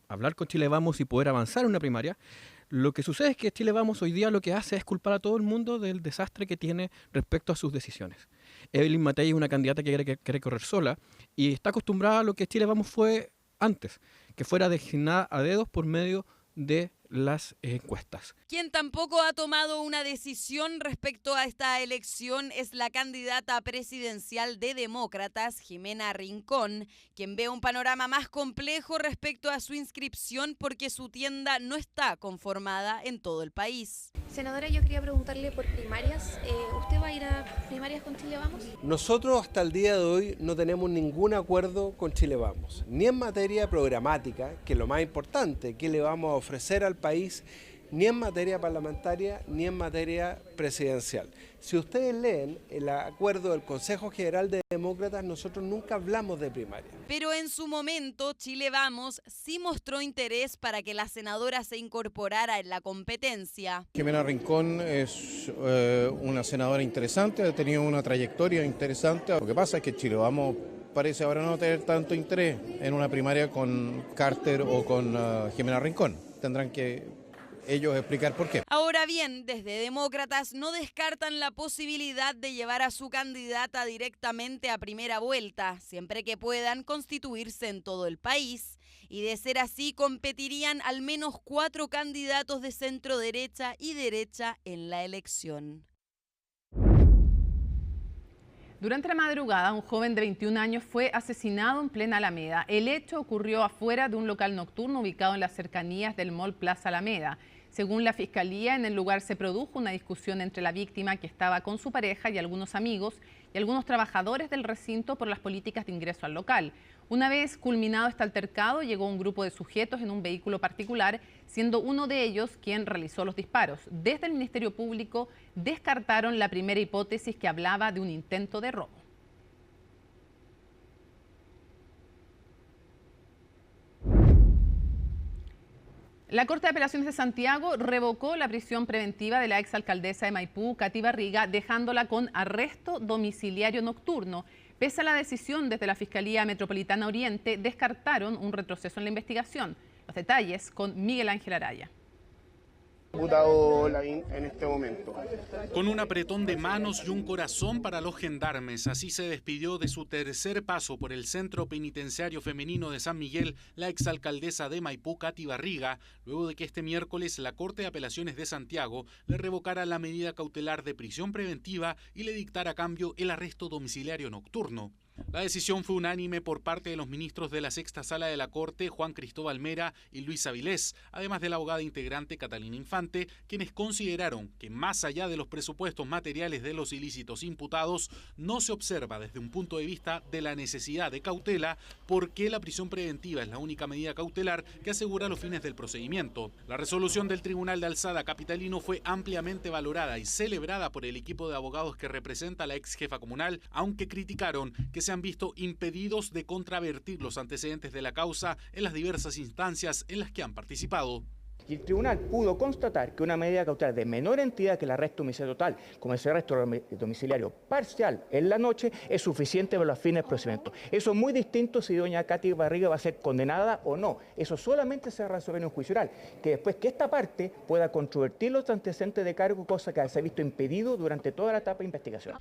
hablar con Chile Vamos y poder avanzar en una primaria. Lo que sucede es que Chile Vamos hoy día lo que hace es culpar a todo el mundo del desastre que tiene respecto a sus decisiones. Evelyn Matei es una candidata que quiere correr sola y está acostumbrada a lo que Chile Vamos fue antes, que fuera designada a dedos por medio de las encuestas. Quien tampoco ha tomado una decisión respecto a esta elección es la candidata presidencial de Demócratas, Jimena Rincón, quien ve un panorama más complejo respecto a su inscripción porque su tienda no está conformada en todo el país. Senadora, yo quería preguntarle por primarias. ¿Usted va a ir a primarias con Chile Vamos? Nosotros hasta el día de hoy no tenemos ningún acuerdo con Chile Vamos, ni en materia programática, que es lo más importante, que le vamos a ofrecer al país, ni en materia parlamentaria ni en materia presidencial. Si ustedes leen el acuerdo del Consejo General de Demócratas, nosotros nunca hablamos de primaria. Pero en su momento, Chile Vamos sí mostró interés para que la senadora se incorporara en la competencia. Jimena Rincón es una senadora interesante, ha tenido una trayectoria interesante. Lo que pasa es que Chile Vamos parece ahora no tener tanto interés en una primaria con Carter o con Jimena Rincón. Tendrán que ellos explicar por qué. Ahora bien, desde Demócratas no descartan la posibilidad de llevar a su candidata directamente a primera vuelta, siempre que puedan constituirse en todo el país. Y de ser así, competirían al menos 4 candidatos de centro derecha y derecha en la elección. Durante la madrugada, un joven de 21 años fue asesinado en plena Alameda. El hecho ocurrió afuera de un local nocturno ubicado en las cercanías del Mall Plaza Alameda. Según la Fiscalía, en el lugar se produjo una discusión entre la víctima, que estaba con su pareja, y algunos amigos y algunos trabajadores del recinto por las políticas de ingreso al local. Una vez culminado este altercado, llegó un grupo de sujetos en un vehículo particular, siendo uno de ellos quien realizó los disparos. Desde el Ministerio Público descartaron la primera hipótesis, que hablaba de un intento de robo. La Corte de Apelaciones de Santiago revocó la prisión preventiva de la exalcaldesa de Maipú, Katy Barriga, dejándola con arresto domiciliario nocturno. Pese a la decisión, desde la Fiscalía Metropolitana Oriente descartaron un retroceso en la investigación. Los detalles con Miguel Ángel Araya. Diputado Lavín en este momento. Con un apretón de manos y un corazón para los gendarmes, así se despidió de su tercer paso por el Centro Penitenciario Femenino de San Miguel la exalcaldesa de Maipú, Katy Barriga, luego de que este miércoles la Corte de Apelaciones de Santiago le revocara la medida cautelar de prisión preventiva y le dictara a cambio el arresto domiciliario nocturno. La decisión fue unánime por parte de los ministros de la Sexta Sala de la Corte, Juan Cristóbal Mera y Luis Avilés, además de la abogada integrante Catalina Infante, quienes consideraron que más allá de los presupuestos materiales de los ilícitos imputados, no se observa desde un punto de vista de la necesidad de cautela, porque la prisión preventiva es la única medida cautelar que asegura los fines del procedimiento. La resolución del Tribunal de Alzada capitalino fue ampliamente valorada y celebrada por el equipo de abogados que representa a la ex jefa comunal, aunque criticaron que se han visto impedidos de contravertir los antecedentes de la causa en las diversas instancias en las que han participado. Y el tribunal pudo constatar que una medida cautelar de menor entidad que el arresto domiciliario total, como ese arresto domiciliario parcial en la noche, es suficiente para los fines del procedimiento. Eso es muy distinto si doña Katy Barriga va a ser condenada o no. Eso solamente se resuelve en un juicio oral, que después que esta parte pueda controvertir los antecedentes de cargo, cosa que se ha visto impedido durante toda la etapa de investigación.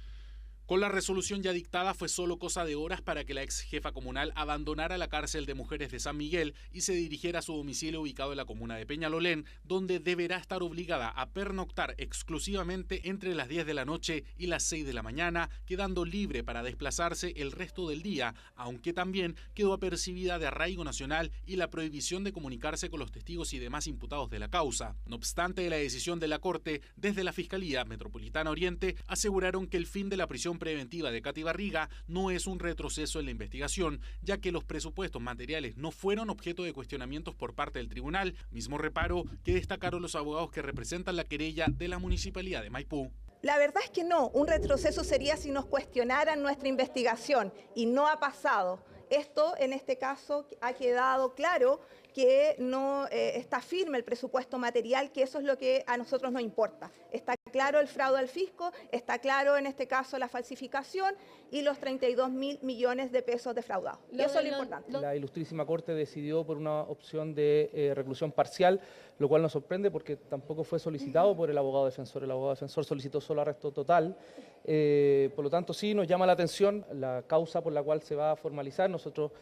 Con la resolución ya dictada, fue solo cosa de horas para que la ex jefa comunal abandonara la cárcel de mujeres de San Miguel y se dirigiera a su domicilio ubicado en la comuna de Peñalolén, donde deberá estar obligada a pernoctar exclusivamente entre las 10 de la noche y las 6 de la mañana, quedando libre para desplazarse el resto del día, aunque también quedó apercibida de arraigo nacional y la prohibición de comunicarse con los testigos y demás imputados de la causa. No obstante la decisión de la Corte, desde la Fiscalía Metropolitana Oriente aseguraron que el fin de la prisión preventiva de Katy Barriga no es un retroceso en la investigación, ya que los presupuestos materiales no fueron objeto de cuestionamientos por parte del tribunal, mismo reparo que destacaron los abogados que representan la querella de la Municipalidad de Maipú. La verdad es que no, un retroceso sería si nos cuestionaran nuestra investigación y no ha pasado. Esto, en este caso, ha quedado claro que no está firme el presupuesto material, que eso es lo que a nosotros nos importa. Está claro el fraude al fisco, está claro en este caso la falsificación y los 32.000 millones de pesos defraudados. Y eso es lo importante. La Ilustrísima Corte decidió por una opción de reclusión parcial, lo cual nos sorprende porque tampoco fue solicitado por el abogado defensor. El abogado defensor solicitó solo arresto total. Por lo tanto, sí nos llama la atención la causa por la cual se va a formalizar. Nosotros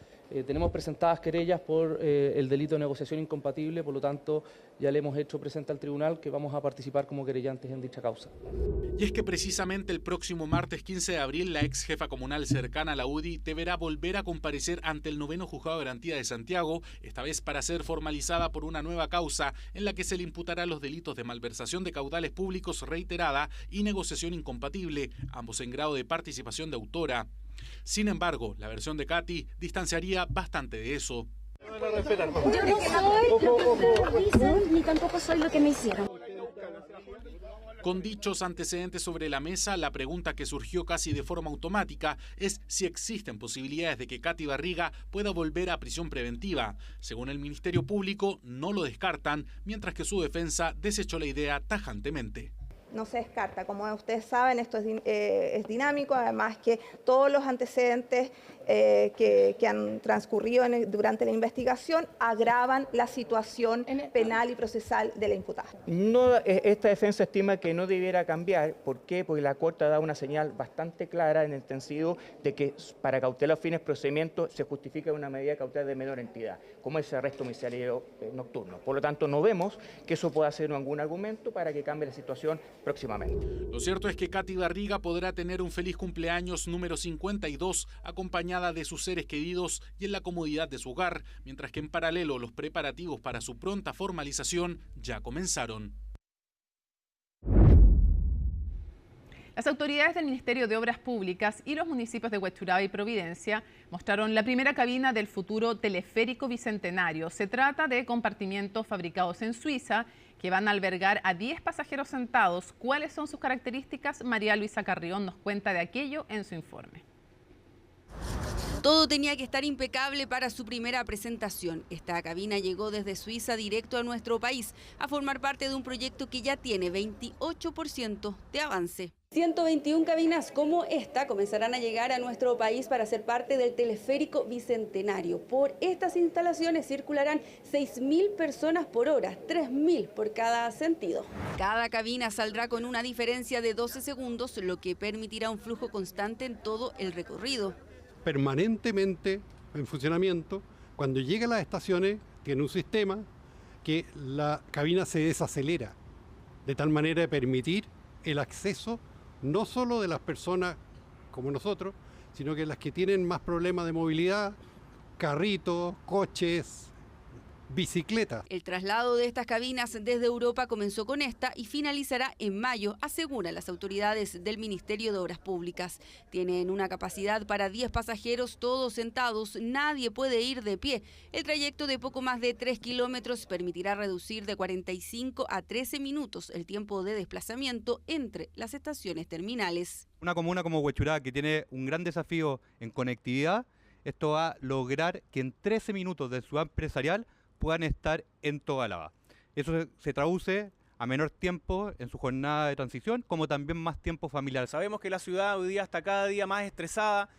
tenemos presentadas querellas por el delito de negociación incompatible, por lo tanto ya le hemos hecho presente al tribunal que vamos a participar como querellantes en dicha causa. Y es que precisamente el próximo martes 15 de abril la ex jefa comunal cercana a la UDI deberá volver a comparecer ante el 9º Juzgado de Garantía de Santiago, esta vez para ser formalizada por una nueva causa en la que se le imputará los delitos de malversación de caudales públicos reiterada y negociación incompatible, ambos en grado de participación de autora. Sin embargo, la versión de Katy distanciaría bastante de eso. Yo no soy lo que ustedes dicen, ni tampoco soy lo que me hicieron. Con dichos antecedentes sobre la mesa, la pregunta que surgió casi de forma automática es si existen posibilidades de que Katy Barriga pueda volver a prisión preventiva. Según el Ministerio Público, no lo descartan, mientras que su defensa desechó la idea tajantemente. No se descarta. Como ustedes saben, esto es dinámico, además que todos los antecedentes que han transcurrido durante la investigación agravan la situación penal y procesal de la imputada. No, esta defensa estima que no debiera cambiar. ¿Por qué? Porque la Corte ha dado una señal bastante clara en el sentido de que para cautelar fines de procedimiento se justifica una medida cautelar de menor entidad, como ese arresto domiciliario nocturno. Por lo tanto, no vemos que eso pueda ser algún argumento para que cambie la situación próximamente. Lo cierto es que Katy Barriga podrá tener un feliz cumpleaños número 52 acompañada de sus seres queridos y en la comodidad de su hogar, mientras que en paralelo los preparativos para su pronta formalización ya comenzaron. Las autoridades del Ministerio de Obras Públicas y los municipios de Huechuraba y Providencia mostraron la primera cabina del futuro teleférico bicentenario. Se trata de compartimientos fabricados en Suiza que van a albergar a 10 pasajeros sentados. ¿Cuáles son sus características? María Luisa Carrión nos cuenta de aquello en su informe. Todo tenía que estar impecable para su primera presentación. Esta cabina llegó desde Suiza directo a nuestro país a formar parte de un proyecto que ya tiene 28% de avance. 121 cabinas como esta comenzarán a llegar a nuestro país para ser parte del teleférico bicentenario. Por estas instalaciones circularán 6.000 personas por hora, 3.000 por cada sentido. Cada cabina saldrá con una diferencia de 12 segundos, lo que permitirá un flujo constante en todo el recorrido. Permanentemente en funcionamiento, cuando llega a las estaciones tiene un sistema que la cabina se desacelera, de tal manera de permitir el acceso no solo de las personas como nosotros, sino que las que tienen más problemas de movilidad, carritos, coches, bicicletas. El traslado de estas cabinas desde Europa comenzó con esta y finalizará en mayo, aseguran las autoridades del Ministerio de Obras Públicas. Tienen una capacidad para 10 pasajeros, todos sentados, nadie puede ir de pie. El trayecto de poco más de 3 kilómetros permitirá reducir de 45 a 13 minutos el tiempo de desplazamiento entre las estaciones terminales. Una comuna como Huechuraba, que tiene un gran desafío en conectividad, esto va a lograr que en 13 minutos de ciudad empresarial puedan estar en Tobalaba. Eso se traduce a menor tiempo en su jornada de transición, como también más tiempo familiar. Sabemos que la ciudad hoy día está cada día más estresada,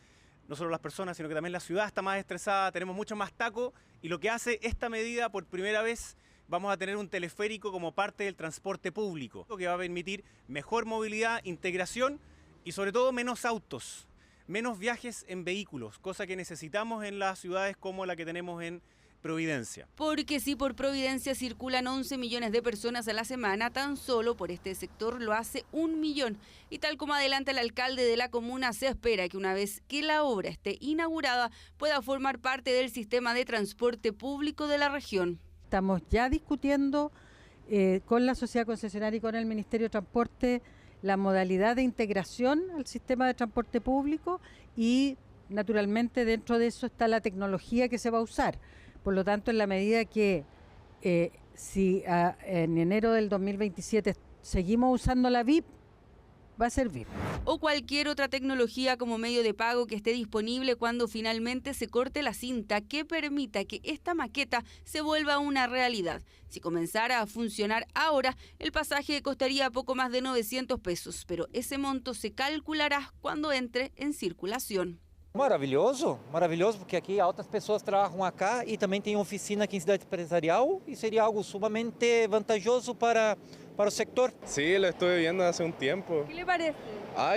no solo las personas, sino que también la ciudad está más estresada, tenemos mucho más taco, y lo que hace esta medida, por primera vez vamos a tener un teleférico como parte del transporte público, que va a permitir mejor movilidad, integración y sobre todo menos autos, menos viajes en vehículos, cosa que necesitamos en las ciudades como la que tenemos en Providencia. Porque si por Providencia circulan 11 millones de personas a la semana, tan solo por este sector lo hace 1 millón. Y tal como adelanta el alcalde de la comuna, se espera que una vez que la obra esté inaugurada pueda formar parte del sistema de transporte público de la región. Estamos ya discutiendo con la sociedad concesionaria y con el Ministerio de Transporte la modalidad de integración al sistema de transporte público y naturalmente dentro de eso está la tecnología que se va a usar. Por lo tanto, en la medida que si en enero del 2027 seguimos usando la VIP, va a ser VIP. O cualquier otra tecnología como medio de pago que esté disponible cuando finalmente se corte la cinta que permita que esta maqueta se vuelva una realidad. Si comenzara a funcionar ahora, el pasaje costaría poco más de 900 pesos, pero esse monto se calculará cuando entre en circulación. Maravilhoso, maravilhoso, porque aqui altas pessoas trabalham acá e também tem oficina aqui em Cidade Empresarial e seria algo sumamente vantajoso para o sector. Sí, lo estuve viendo hace un tiempo. ¿Qué le parece?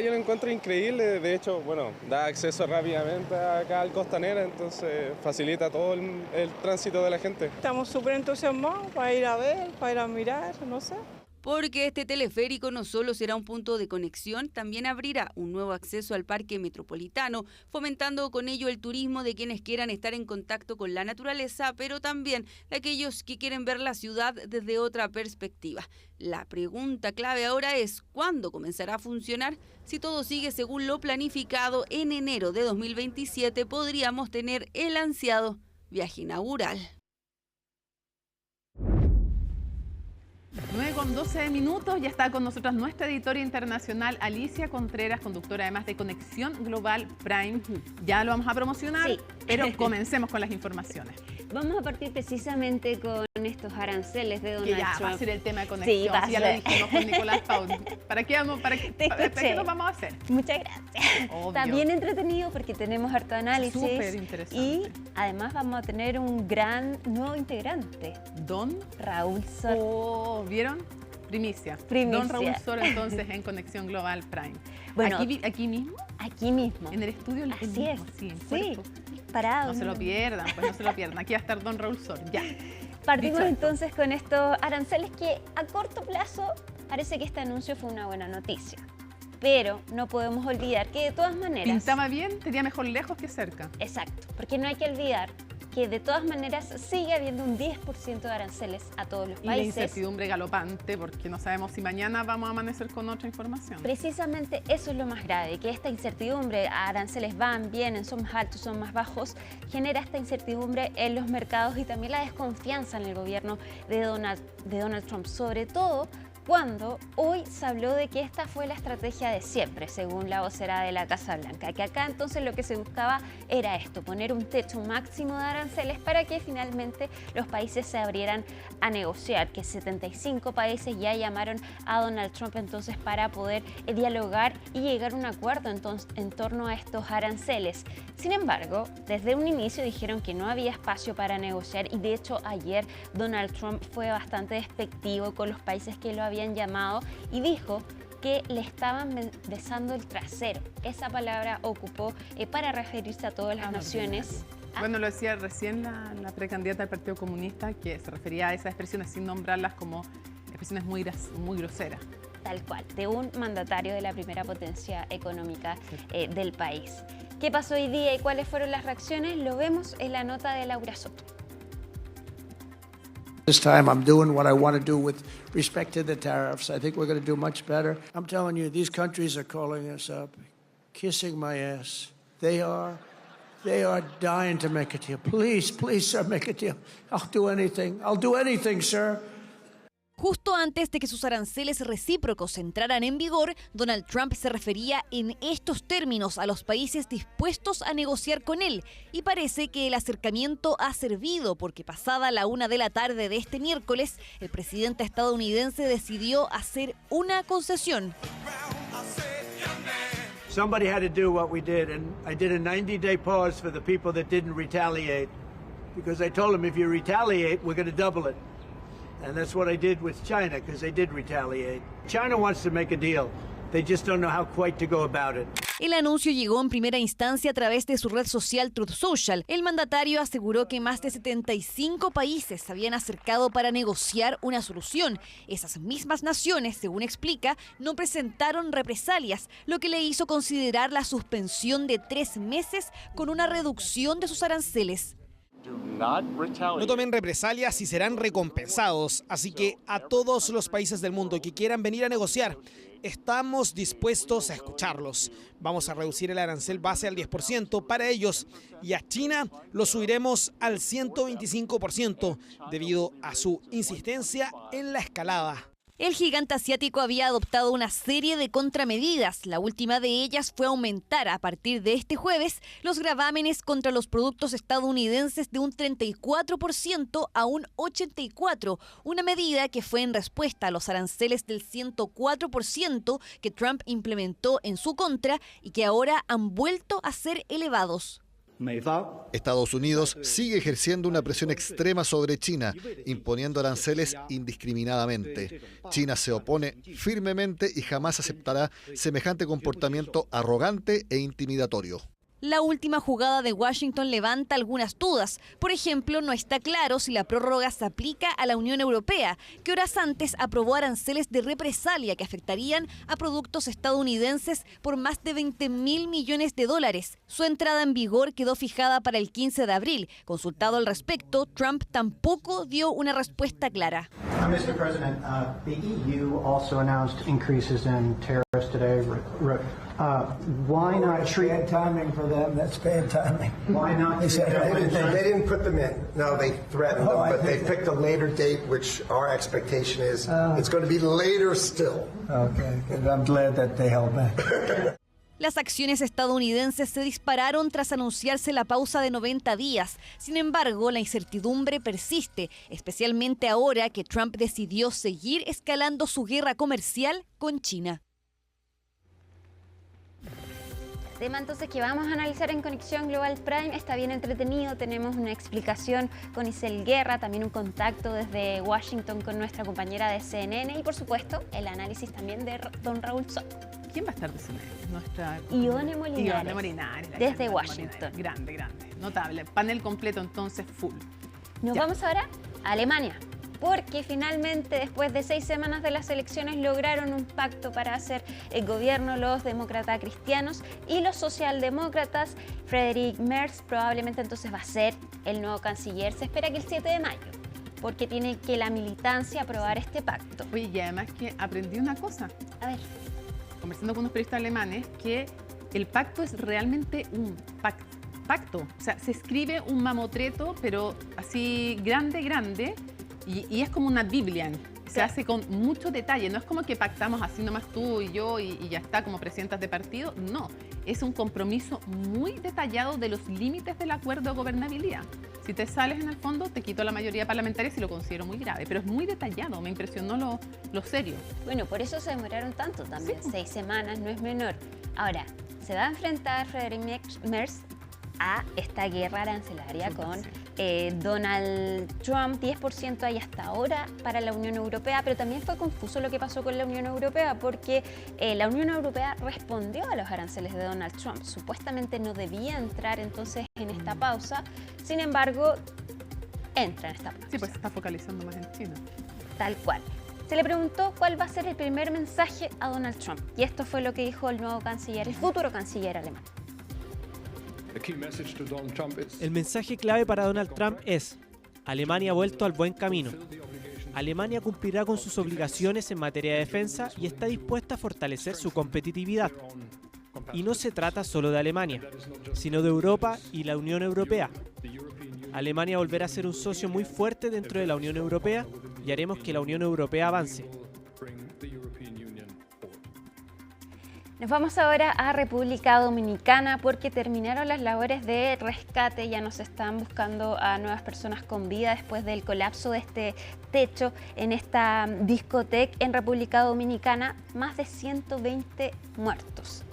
Yo lo encuentro increíble, de hecho, bueno, da acceso rápidamente acá al Costanera, entonces facilita todo el tránsito de la gente. Estamos súper entusiasmados para ir a ver, para ir a mirar, no sé. Porque este teleférico no solo será un punto de conexión, también abrirá un nuevo acceso al parque metropolitano, fomentando con ello el turismo de quienes quieran estar en contacto con la naturaleza, pero también de aquellos que quieren ver la ciudad desde otra perspectiva. La pregunta clave ahora es, ¿cuándo comenzará a funcionar? Si todo sigue según lo planificado, en enero de 2027 podríamos tener el ansiado viaje inaugural. 9:12 minutos, ya está con nosotros nuestra editora internacional Alicia Contreras, conductora además de Conexión Global Prime. Ya lo vamos a promocionar, sí, pero comencemos con las informaciones. Vamos a partir precisamente con estos aranceles de Donald Trump. Que ya va a ser el tema de conexión, sí, ya lo dijimos con Nicolás Paul. ¿Para qué nos vamos a hacer? Muchas gracias. Obvio. Está bien entretenido porque tenemos harto análisis. Súper interesante. Y además vamos a tener un gran nuevo integrante. Don Raúl Sor. Oh, ¿vieron? Primicia. Don Raúl Sor, entonces, en Conexión Global Prime. Bueno, ¿Aquí mismo? Aquí mismo. En el estudio. Así es. Sí, parado. No se lo pierdan, pues no se lo pierdan. Aquí va a estar Don Raúl Sor, ya. Partimos entonces con estos aranceles que a corto plazo parece que este anuncio fue una buena noticia. Pero no podemos olvidar que de todas maneras... Pintaba bien, tenía mejor lejos que cerca. Exacto, porque no hay que olvidar que de todas maneras sigue habiendo un 10% de aranceles a todos los países. Y la incertidumbre galopante, porque no sabemos si mañana vamos a amanecer con otra información. Precisamente eso es lo más grave, que esta incertidumbre, aranceles van, vienen, son más altos, son más bajos, genera esta incertidumbre en los mercados y también la desconfianza en el gobierno de Donald Trump, sobre todo cuando hoy se habló de que esta fue la estrategia de siempre, según la vocera de la Casa Blanca, que acá entonces lo que se buscaba era esto, poner un techo máximo de aranceles para que finalmente los países se abrieran a negociar, que 75 países ya llamaron a Donald Trump entonces para poder dialogar y llegar a un acuerdo en torno a estos aranceles. Sin embargo, desde un inicio dijeron que no había espacio para negociar y de hecho ayer Donald Trump fue bastante despectivo con los países que lo habían llamado y dijo que le estaban besando el trasero. Esa palabra ocupó para referirse a todas las naciones. Bueno, lo decía recién la precandidata del Partido Comunista, que se refería a esas expresiones sin nombrarlas como expresiones muy groseras. Tal cual, de un mandatario de la primera potencia económica del país. ¿Qué pasó hoy día y cuáles fueron las reacciones? Lo vemos en la nota de Laura Soto. This time I'm doing what I want to do with respect to the tariffs. I think we're going to do much better. I'm telling you, these countries are calling us up, kissing my ass. They are dying to make a deal. Please, sir, make a deal. I'll do anything, sir. Justo antes de que sus aranceles recíprocos entraran en vigor, Donald Trump se refería en estos términos a los países dispuestos a negociar con él. Y parece que el acercamiento ha servido porque pasada la 1 de la tarde de este miércoles, el presidente estadounidense decidió hacer una concesión. Somebody had to do what we did, and I did a 90-day pause for the people that didn't retaliate, because I told them if you retaliate, we're going to double it. And that's what I did with China, because they did retaliate. China wants to make a deal. They just don't know how quite to go about it. El anuncio llegó en primera instancia a través de su red social Truth Social. El mandatario aseguró que más de 75 países se habían acercado para negociar una solución. Esas mismas naciones, según explica, no presentaron represalias, lo que le hizo considerar la suspensión de 3 meses con una reducción de sus aranceles. No tomen represalias y serán recompensados. Así que a todos los países del mundo que quieran venir a negociar, estamos dispuestos a escucharlos. Vamos a reducir el arancel base al 10% para ellos y a China lo subiremos al 125% debido a su insistencia en la escalada. El gigante asiático había adoptado una serie de contramedidas. La última de ellas fue aumentar a partir de este jueves los gravámenes contra los productos estadounidenses de un 34% a un 84%, una medida que fue en respuesta a los aranceles del 104% que Trump implementó en su contra y que ahora han vuelto a ser elevados. Estados Unidos sigue ejerciendo una presión extrema sobre China, imponiendo aranceles indiscriminadamente. China se opone firmemente y jamás aceptará semejante comportamiento arrogante e intimidatorio. La última jugada de Washington levanta algunas dudas. Por ejemplo, no está claro si la prórroga se aplica a la Unión Europea, que horas antes aprobó aranceles de represalia que afectarían a productos estadounidenses por más de $20.000 millones. Su entrada en vigor quedó fijada para el 15 de abril. Consultado al respecto, Trump tampoco dio una respuesta clara. Mr. President, the EU also announced increases in tariffs today. Why not treat... Bad timing for them. That's bad timing. Why not? They didn't put them in. No, they threatened them, but they picked a later date, which our expectation is it's going to be later still. Okay, and I'm glad that they held back. Las acciones estadounidenses se dispararon tras anunciarse la pausa de 90 días. Sin embargo, la incertidumbre persiste, especialmente ahora que Trump decidió seguir escalando su guerra comercial con China. Tema entonces que vamos a analizar en Conexión Global Prime está bien entretenido, tenemos una explicación con Isel Guerra, también un contacto desde Washington con nuestra compañera de CNN y por supuesto el análisis también de don Raúl Soto. ¿Quién va a estar de CNN? Nuestra Ione Molinares, desde Washington. Grande, notable. Panel completo entonces, full. Nos vamos ahora a Alemania. Porque finalmente, después de 6 semanas de las elecciones, lograron un pacto para hacer el gobierno los demócratas cristianos y los socialdemócratas. Friedrich Merz probablemente entonces va a ser el nuevo canciller. Se espera que el 7 de mayo, porque tiene que la militancia aprobar este pacto. Oye, y además que aprendí una cosa. A ver. Conversando con unos periodistas alemanes, que el pacto es realmente un pacto. O sea, se escribe un mamotreto, pero así grande. Y es como una Biblia, se hace con mucho detalle, no es como que pactamos así nomás tú y yo y ya está como presidentas de partido, no, es un compromiso muy detallado de los límites del acuerdo de gobernabilidad. Si te sales en el fondo, te quito la mayoría parlamentaria si lo considero muy grave, pero es muy detallado, me impresionó lo serio. Bueno, por eso se demoraron tanto también, sí. 6 semanas, no es menor. Ahora, se va a enfrentar Friedrich Merz a esta guerra arancelaria con Donald Trump. 10% hay hasta ahora para la Unión Europea, pero también fue confuso lo que pasó con la Unión Europea porque la Unión Europea respondió a los aranceles de Donald Trump. Supuestamente no debía entrar entonces en esta pausa, sin embargo, entra en esta pausa. Sí, pues se está focalizando más en China. Tal cual. Se le preguntó cuál va a ser el primer mensaje a Donald Trump y esto fue lo que dijo el nuevo canciller, el futuro canciller alemán. El mensaje clave para Donald Trump es: Alemania ha vuelto al buen camino. Alemania cumplirá con sus obligaciones en materia de defensa y está dispuesta a fortalecer su competitividad. Y no se trata solo de Alemania, sino de Europa y la Unión Europea. Alemania volverá a ser un socio muy fuerte dentro de la Unión Europea y haremos que la Unión Europea avance. Nos vamos ahora a República Dominicana porque terminaron las labores de rescate, ya nos están buscando a nuevas personas con vida después del colapso de este techo en esta discoteca en República Dominicana, más de 120 muertos.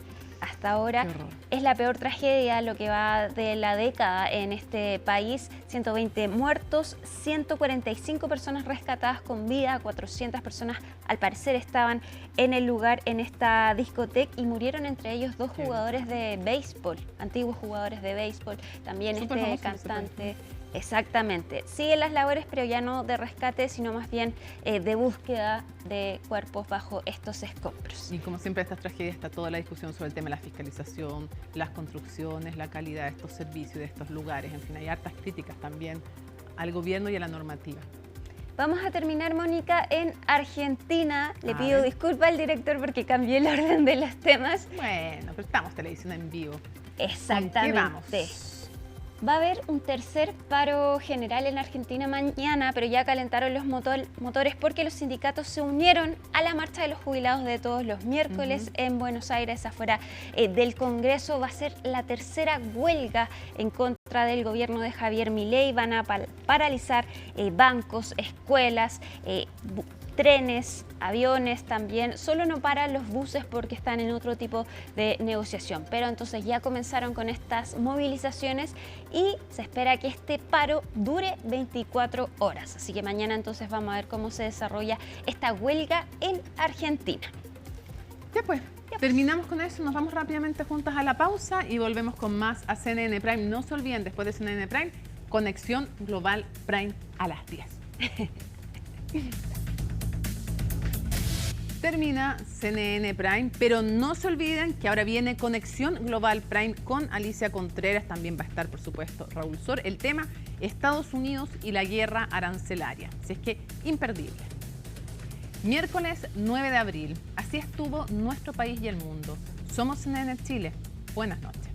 Hasta ahora es la peor tragedia, lo que va de la década en este país. 120 muertos, 145 personas rescatadas con vida, 400 personas al parecer estaban en el lugar, en esta discoteca, y murieron entre ellos 2 jugadores de béisbol, antiguos jugadores de béisbol, también este cantante. Exactamente. Siguen las labores, pero ya no de rescate, sino más bien de búsqueda de cuerpos bajo estos escombros. Y como siempre, estas tragedias está toda la discusión sobre el tema de la fiscalización, las construcciones, la calidad de estos servicios, de estos lugares. En fin, hay hartas críticas también al gobierno y a la normativa. Vamos a terminar, Mónica, en Argentina. Le pido disculpas al director porque cambié el orden de los temas. Bueno, pero estamos televisión en vivo. Exactamente. ¿Con qué vamos? Va a haber un tercer paro general en Argentina mañana, pero ya calentaron los motores porque los sindicatos se unieron a la marcha de los jubilados de todos los miércoles en Buenos Aires, afuera del Congreso. Va a ser la tercera huelga en contra del gobierno de Javier Milei. Van a paralizar bancos, escuelas, trenes, aviones también. Solo no paran los buses porque están en otro tipo de negociación. Pero entonces ya comenzaron con estas movilizaciones y se espera que este paro dure 24 horas. Así que mañana entonces vamos a ver cómo se desarrolla esta huelga en Argentina. Ya pues, terminamos con eso, nos vamos rápidamente juntas a la pausa y volvemos con más a CNN Prime. No se olviden, después de CNN Prime, Conexión Global Prime a las 10. Termina CNN Prime, pero no se olviden que ahora viene Conexión Global Prime con Alicia Contreras. También va a estar, por supuesto, Raúl Sor. El tema, Estados Unidos y la guerra arancelaria. Así es que, imperdible. Miércoles 9 de abril. Así estuvo nuestro país y el mundo. Somos CNN Chile. Buenas noches.